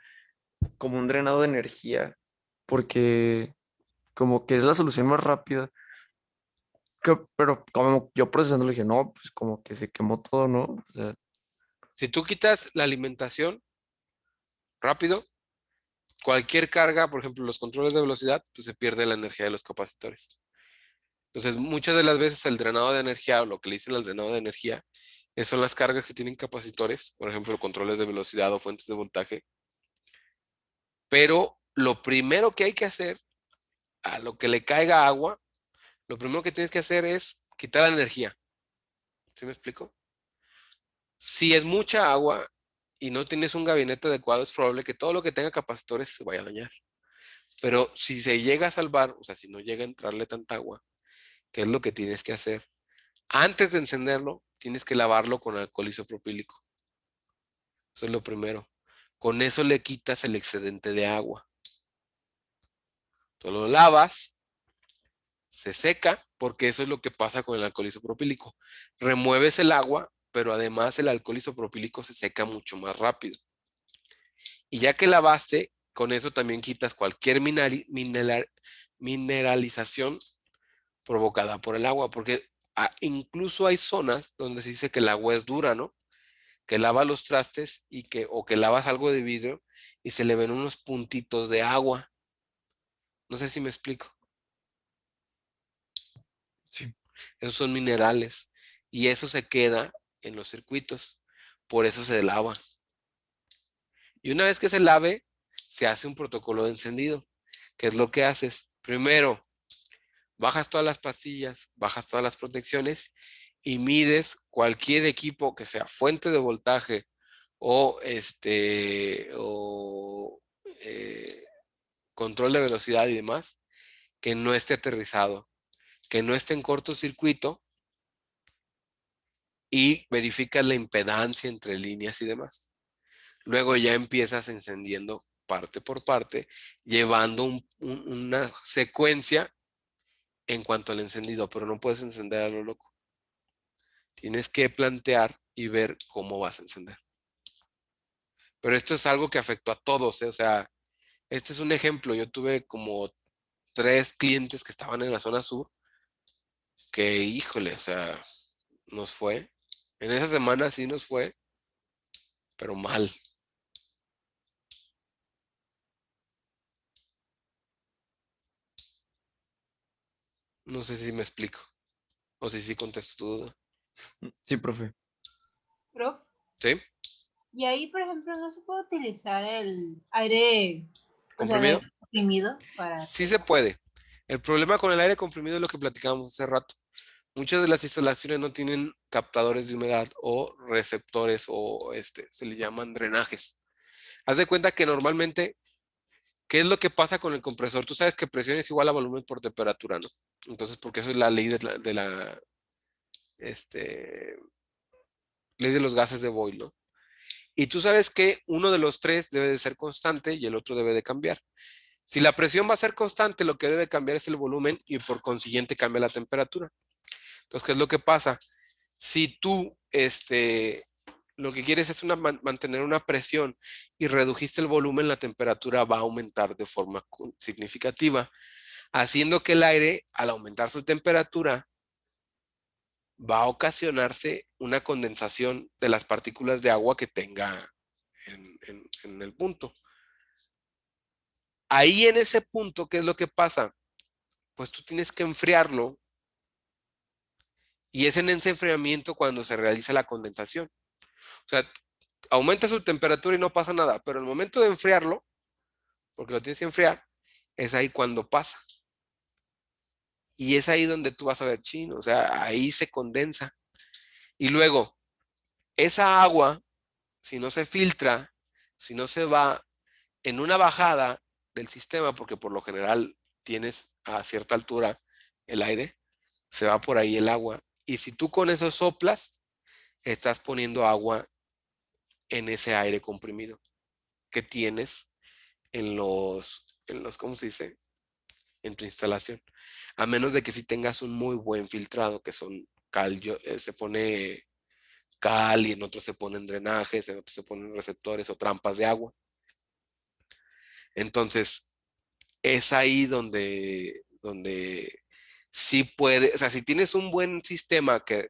como un drenado de energía, porque como que es la solución más rápida. Pero como yo procesando le dije, no, pues como que se quemó todo, ¿no? O sea, Si tú quitas la alimentación rápido, cualquier carga, por ejemplo, los controles de velocidad, pues se pierde la energía de los capacitores. Entonces, muchas de las veces el drenado de energía, o lo que le dicen el drenado de energía, son las cargas que tienen capacitores, por ejemplo, controles de velocidad o fuentes de voltaje. Pero lo primero que hay que hacer, a lo que le caiga agua, lo primero que tienes que hacer es quitar la energía. ¿Sí me explico? Si es mucha agua y no tienes un gabinete adecuado, es probable que todo lo que tenga capacitores se vaya a dañar. Pero si se llega a salvar, o sea, si no llega a entrarle tanta agua, ¿qué es lo que tienes que hacer? Antes de encenderlo, tienes que lavarlo con alcohol isopropílico. Eso es lo primero. Con eso le quitas el excedente de agua. Tú lo lavas, se seca, porque eso es lo que pasa con el alcohol isopropílico. Remueves el agua, pero además el alcohol isopropílico se seca mucho más rápido. Y ya que lavaste, con eso también quitas cualquier mineralización provocada por el agua, porque incluso hay zonas donde se dice que el agua es dura, ¿no? Que lava los trastes o que lavas algo de vidrio y se le ven unos puntitos de agua. No sé si me explico. sí. Esos son minerales y eso se queda en los circuitos. Por eso se lava. Y una vez que se lave, se hace un protocolo de encendido. ¿Qué es lo que haces? Primero, bajas todas las pastillas, bajas todas las protecciones y mides cualquier equipo que sea fuente de voltaje o control de velocidad y demás, que no esté aterrizado, que no esté en cortocircuito y verificas la impedancia entre líneas y demás. Luego ya empiezas encendiendo parte por parte, llevando una secuencia en cuanto al encendido, pero no puedes encender a lo loco. Tienes que plantear y ver cómo vas a encender. Pero esto es algo que afectó a todos, ¿eh? O sea, este es un ejemplo. Yo tuve como 3 clientes que estaban en la zona sur, que híjole, o sea, nos fue. En esa semana sí nos fue, pero mal. No sé si me explico. O si sí contesto tu duda. Sí, profe. Prof, ¿Sí? y ahí, por ejemplo, no se puede utilizar el aire, o sea, de ¿Comprimido? aire comprimido para Sí se puede. El problema con el aire comprimido es lo que platicábamos hace rato. Muchas de las instalaciones no tienen captadores de humedad o receptores o se le llaman drenajes. Haz de cuenta que normalmente, ¿qué es lo que pasa con el compresor? Tú sabes que presión es igual a volumen por temperatura, ¿no? Entonces, porque eso es la ley este, ley de los gases de Boyle, ¿no? Y tú sabes que uno de los tres debe de ser constante y el otro debe de cambiar. Si la presión va a ser constante, lo que debe cambiar es el volumen y por consiguiente cambia la temperatura. Entonces, ¿qué es lo que pasa? Si tú, lo que quieres es mantener una presión y redujiste el volumen, la temperatura va a aumentar de forma significativa, haciendo que el aire, al aumentar su temperatura, va a ocasionarse una condensación de las partículas de agua que tenga en el punto. Ahí en ese punto, ¿qué es lo que pasa? Pues tú tienes que enfriarlo y es en ese enfriamiento cuando se realiza la condensación. O sea, aumenta su temperatura y no pasa nada, pero el momento de enfriarlo, porque lo tienes que enfriar, es ahí cuando pasa. Y es ahí donde tú vas a ver chino, o sea, ahí se condensa. Y luego, esa agua, si no se filtra, si no se va en una bajada del sistema, porque por lo general tienes a cierta altura el aire, se va por ahí el agua. Y si tú con eso soplas, estás poniendo agua en ese aire comprimido que tienes ¿cómo se dice? En tu instalación. A menos de que si tengas un muy buen filtrado, que son cal, se pone cal y en otros se ponen drenajes, en otros se ponen receptores o trampas de agua. Entonces, es ahí donde sí puede, o sea, si tienes un buen sistema que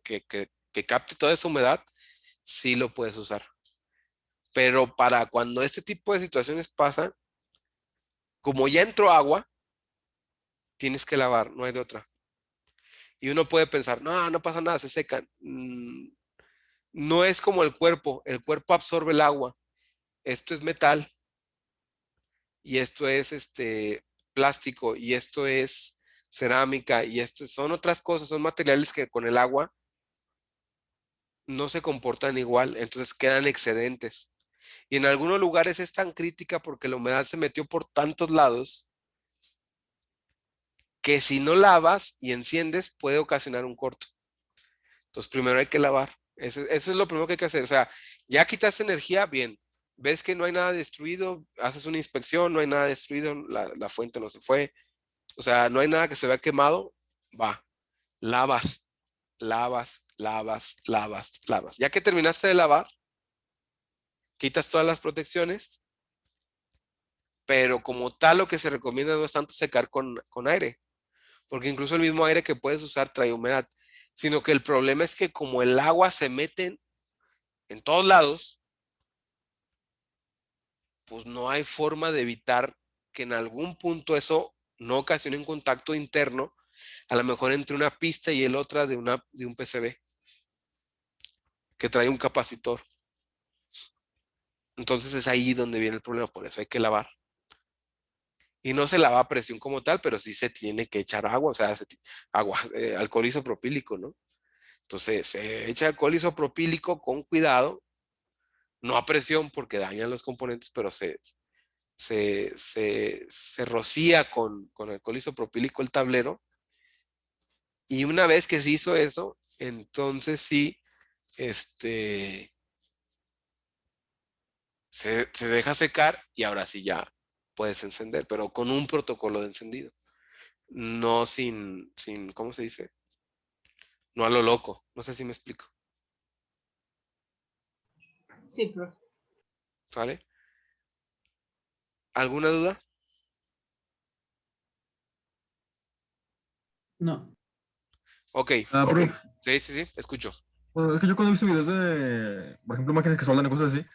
capte toda esa humedad, sí lo puedes usar. Pero para cuando este tipo de situaciones pasan, como ya entró agua, tienes que lavar, no hay de otra. Y uno puede pensar, no, no pasa nada, se secan. No es como el cuerpo absorbe el agua. Esto es metal y esto es plástico y esto es cerámica y esto son otras cosas, son materiales que con el agua no se comportan igual, entonces quedan excedentes. Y en algunos lugares es tan crítica porque la humedad se metió por tantos lados que si no lavas y enciendes puede ocasionar un corto. Entonces primero hay que lavar. Eso es lo primero que hay que hacer. O sea, ya quitaste energía, bien. Ves que no hay nada destruido, haces una inspección, no hay nada destruido, la fuente no se fue. O sea, no hay nada que se vea quemado, va. Lavas, lavas, lavas, lavas, lavas. Ya que terminaste de lavar, quitas todas las protecciones, pero como tal lo que se recomienda no es tanto secar con aire, porque incluso el mismo aire que puedes usar trae humedad, sino que el problema es que como el agua se mete en todos lados, pues no hay forma de evitar que en algún punto eso no ocasione un contacto interno, a lo mejor entre una pista y el otra de un PCB que trae un capacitor. Entonces es ahí donde viene el problema, por eso hay que lavar. Y no se lava a presión como tal, pero sí se tiene que echar agua, o sea, agua, alcohol isopropílico, ¿no? Entonces se echa alcohol isopropílico con cuidado, no a presión porque dañan los componentes, pero se rocía con alcohol isopropílico el tablero. Y una vez que se hizo eso, entonces sí, se deja secar y ahora sí ya puedes encender, pero con un protocolo de encendido. No sin, ¿cómo se dice? No a lo loco. No sé si me explico. Sí, profe. ¿Sale? ¿Alguna duda? No. Ok. Profe, Sí, sí, sí, escucho. bueno, es que yo cuando he visto videos de, por ejemplo, máquinas que soldan y cosas así,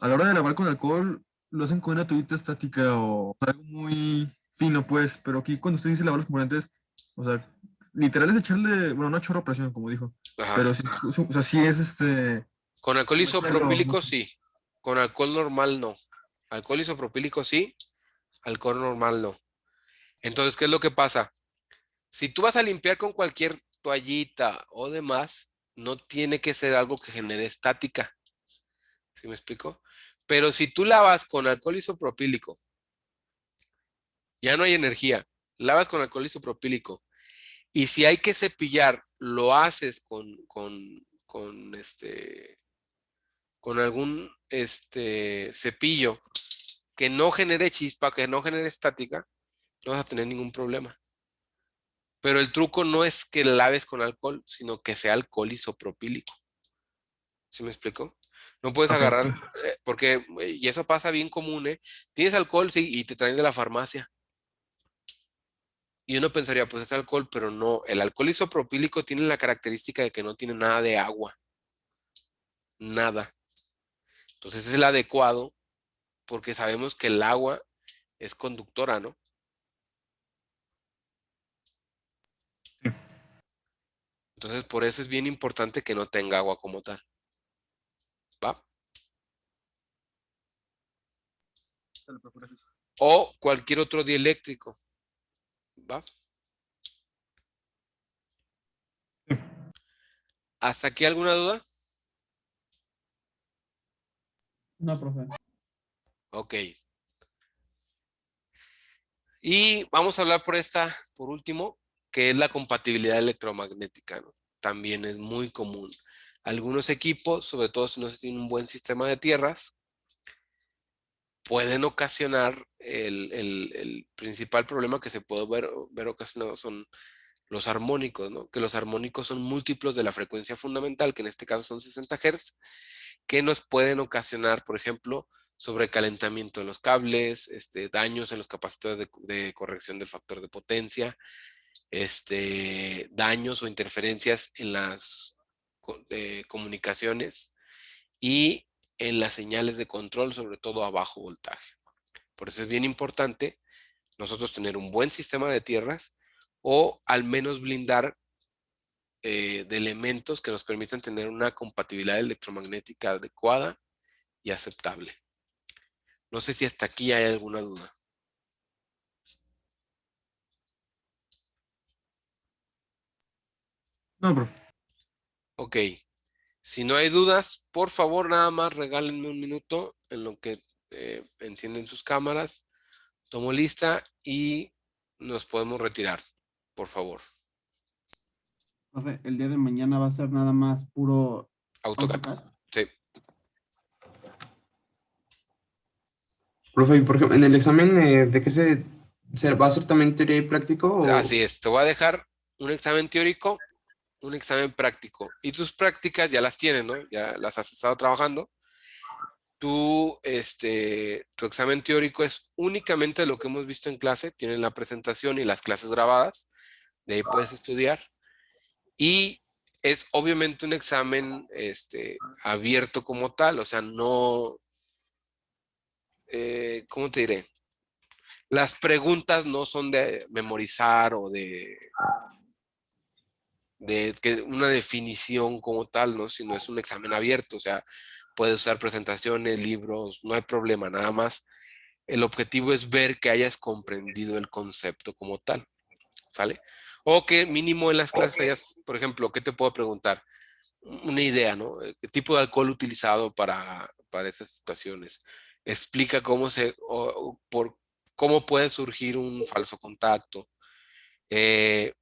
a la hora de lavar con alcohol, lo hacen con una toallita estática o algo muy fino, pues, pero aquí cuando usted dice lavar los componentes, o sea, literal es echarle, bueno, no chorro a presión, como dijo, Ajá. pero sí, o sea, sí es Con alcohol mezclarlo isopropílico mucho. sí. Con alcohol normal no. Alcohol isopropílico sí. Alcohol normal no. Entonces, ¿qué es lo que pasa? Si tú vas a limpiar con cualquier toallita o demás, no tiene que ser algo que genere estática. ¿Sí me explico? Pero si tú lavas con alcohol isopropílico, ya no hay energía. Lavas con alcohol isopropílico. Y si hay que cepillar, lo haces con algún cepillo que no genere chispa, que no genere estática, no vas a tener ningún problema. Pero el truco no es que laves con alcohol, sino que sea alcohol isopropílico. ¿Sí me explico? No puedes Ok, agarrar, sí. porque, y eso pasa bien común, ¿eh? Tienes alcohol, sí, y te traen de la farmacia. Y uno pensaría, pues es alcohol, pero no. El alcohol isopropílico tiene la característica de que no tiene nada de agua. Nada. Entonces es el adecuado porque sabemos que el agua es conductora, ¿no? Sí. Entonces por eso es bien importante que no tenga agua como tal. ¿Va? Dale, profe, gracias. O cualquier otro dieléctrico. ¿Va? Sí. ¿Hasta aquí alguna duda? No, profe. Ok. Y vamos a hablar por último, que es la compatibilidad electromagnética, ¿no? También es muy común. Algunos equipos, sobre todo si no se tiene un buen sistema de tierras, pueden ocasionar el principal problema que se puede ver ocasionado son los armónicos, ¿no? Que los armónicos son múltiplos de la frecuencia fundamental, que en este caso son 60 Hz, que nos pueden ocasionar, por ejemplo, sobrecalentamiento en los cables, daños en los capacitores de corrección del factor de potencia, daños o interferencias en las comunicaciones y en las señales de control, sobre todo a bajo voltaje. Por eso es bien importante nosotros tener un buen sistema de tierras o al menos blindar de elementos que nos permitan tener una compatibilidad electromagnética adecuada y aceptable. No sé si hasta aquí hay alguna duda. No, profe. Ok. Si no hay dudas, por favor, nada más regálenme un minuto en lo que encienden sus cámaras. Tomo lista y nos podemos retirar, por favor. Profe, el día de mañana va a ser nada más puro AutoCAD. AutoCAD. Sí. Profe, y por ejemplo, en el examen, ¿de qué se va a hacer también teoría y práctico? Así es. Te voy a dejar un examen teórico, un examen práctico. Y tus prácticas ya las tienes, ¿no? Ya las has estado trabajando. Tu examen teórico es únicamente lo que hemos visto en clase. Tienen la presentación y las clases grabadas. De ahí puedes estudiar. Y es obviamente un examen abierto como tal. O sea, no... ¿cómo te diré? Las preguntas no son de memorizar o de que una definición como tal, ¿no? Sino es un examen abierto, o sea, puedes usar presentaciones, libros, no hay problema, nada más. El objetivo es ver que hayas comprendido el concepto como tal, ¿sale? O que mínimo en las clases hayas, por ejemplo, ¿qué te puedo preguntar? Una idea, ¿no? ¿Qué tipo de alcohol utilizado para esas situaciones? Explica cómo cómo puede surgir un falso contacto.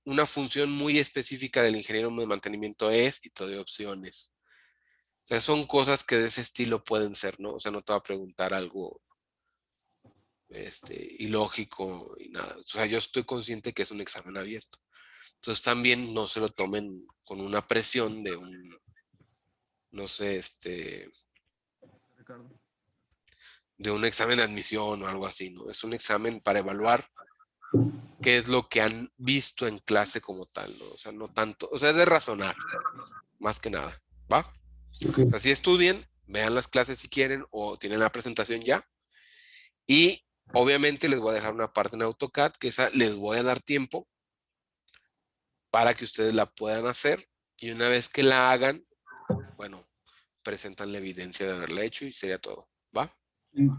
Una función muy específica del ingeniero de mantenimiento es, y te doy opciones. O sea, son cosas que de ese estilo pueden ser, ¿no? O sea, no te va a preguntar algo ilógico y nada. O sea, yo estoy consciente que es un examen abierto. Entonces también no se lo tomen con una presión de un, no sé, Ricardo. de un examen de admisión o algo así, ¿no? Es un examen para evaluar qué es lo que han visto en clase como tal, ¿no? O sea, no tanto, o sea, es de razonar, más que nada, ¿va? Ok. Así estudien, vean las clases si quieren o tienen la presentación ya. Y obviamente les voy a dejar una parte en AutoCAD que esa les voy a dar tiempo para que ustedes la puedan hacer. Y una vez que la hagan, bueno, presentan la evidencia de haberla hecho y sería todo, ¿va?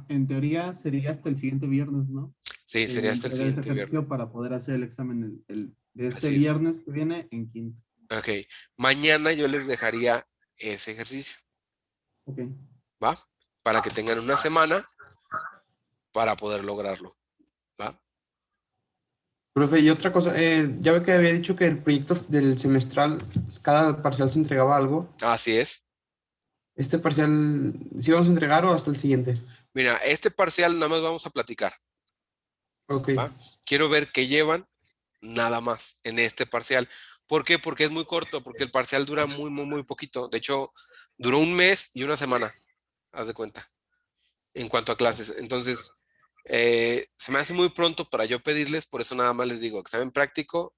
En teoría sería hasta el siguiente viernes, ¿no? Sí, sería hasta el Entregar este siguiente viernes. ejercicio para poder hacer el examen de este Así es. viernes que viene en 15. Ok, mañana yo les dejaría ese ejercicio, Ok. ¿va? Para que tengan una semana para poder lograrlo, ¿va? Profe, y otra cosa, ya ve que había dicho que el proyecto del semestral, cada parcial se entregaba algo. Así es. ¿Este parcial sí vamos a entregar o hasta el siguiente? Mira, este parcial nada más vamos a platicar, Ok. ¿va? Quiero ver qué llevan nada más en este parcial. ¿Por qué? Porque es muy corto, porque el parcial dura muy, muy, muy poquito. De hecho, duró un mes y una semana, haz de cuenta, en cuanto a clases. Entonces, se me hace muy pronto para yo pedirles, por eso nada más les digo examen práctico,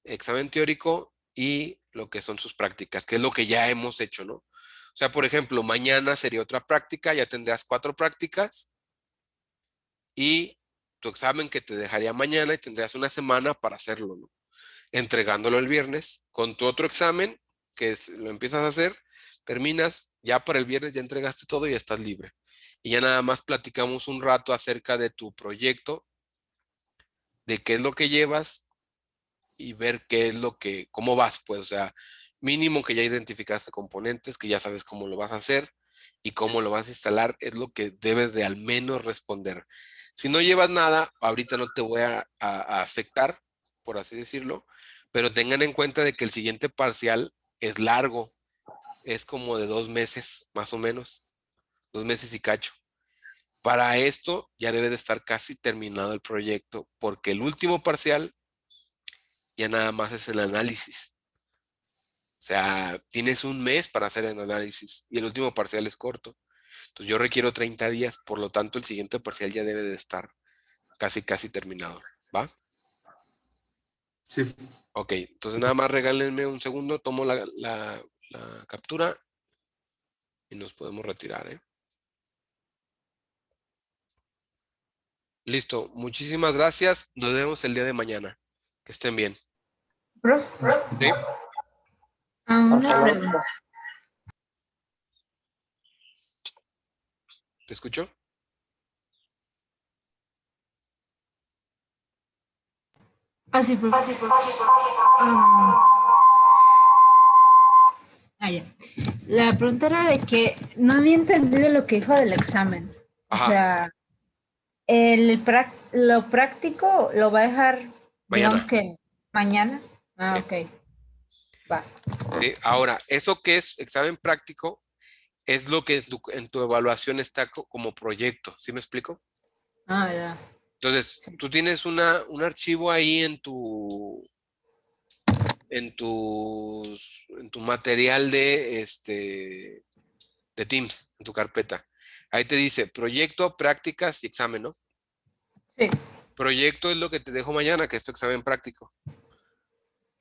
examen teórico y lo que son sus prácticas, que es lo que ya hemos hecho, ¿no? O sea, por ejemplo, mañana sería otra práctica, ya tendrás 4 prácticas y tu examen que te dejaría mañana y tendrías una semana para hacerlo, ¿no? Entregándolo el viernes con tu otro examen, lo empiezas a hacer, terminas, ya para el viernes ya entregaste todo y estás libre. Y ya nada más platicamos un rato acerca de tu proyecto, de qué es lo que llevas y ver qué es cómo vas, pues, o sea, mínimo que ya identificaste componentes, que ya sabes cómo lo vas a hacer y cómo lo vas a instalar, es lo que debes de al menos responder. Si no llevas nada, ahorita no te voy a afectar, por así decirlo, pero tengan en cuenta de que el siguiente parcial es largo, es como de 2 meses, más o menos, 2 meses y cacho. Para esto ya debe de estar casi terminado el proyecto, porque el último parcial ya nada más es el análisis. O sea, tienes un mes para hacer el análisis y el último parcial es corto. Entonces yo requiero 30 días, por lo tanto el siguiente parcial ya debe de estar casi terminado. ¿Va? Sí. Ok, entonces nada más regálenme un segundo, tomo la captura y nos podemos retirar, ¿eh? Listo, muchísimas gracias. Nos vemos el día de mañana. Que estén bien. Profe, ¿Sí? una Hasta luego. pregunta. ¿Te escucho? Sí, profe. Ya. La pregunta era de que no había entendido lo que dijo del examen. Ajá. O sea, lo práctico lo va a dejar, digamos Mañana. que mañana. Sí. Ok. Va. Sí. Ahora, eso que es examen práctico es lo que en tu evaluación está como proyecto. ¿Sí me explico? Ya. Entonces, Sí. tú tienes un archivo ahí en tu material de Teams, en tu carpeta. Ahí te dice proyecto, prácticas y examen, ¿no? Sí. Proyecto es lo que te dejo mañana, que es tu examen práctico.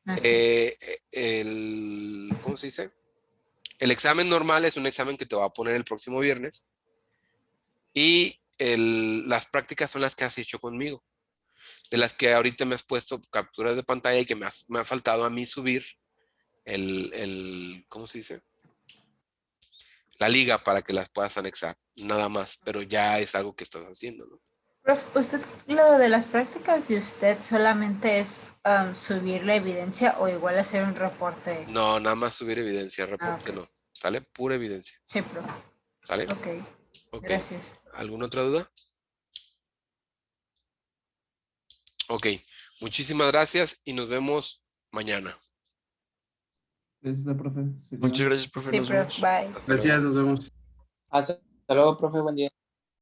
Ok. ¿Cómo se dice? El examen normal es un examen que te va a poner el próximo viernes. Y las prácticas son las que has hecho conmigo. De las que ahorita me has puesto capturas de pantalla y que me ha faltado a mí subir ¿cómo se dice? La liga para que las puedas anexar. Nada más, pero ya es algo que estás haciendo, ¿no? Profe, usted, lo de las prácticas de usted solamente es subir la evidencia o igual hacer un reporte. No, nada más subir evidencia, reporte ok. no. ¿Sale? Pura evidencia. Sí, profe. ¿Sale? Ok. Ok. Gracias. ¿Alguna otra duda? Ok. Muchísimas gracias y nos vemos mañana. Gracias, profe. Se Muchas cuidan. gracias, profe. Sí, Nos profe. vemos. Bye. Hasta luego. Gracias, nos vemos. Hasta luego, profe, buen día.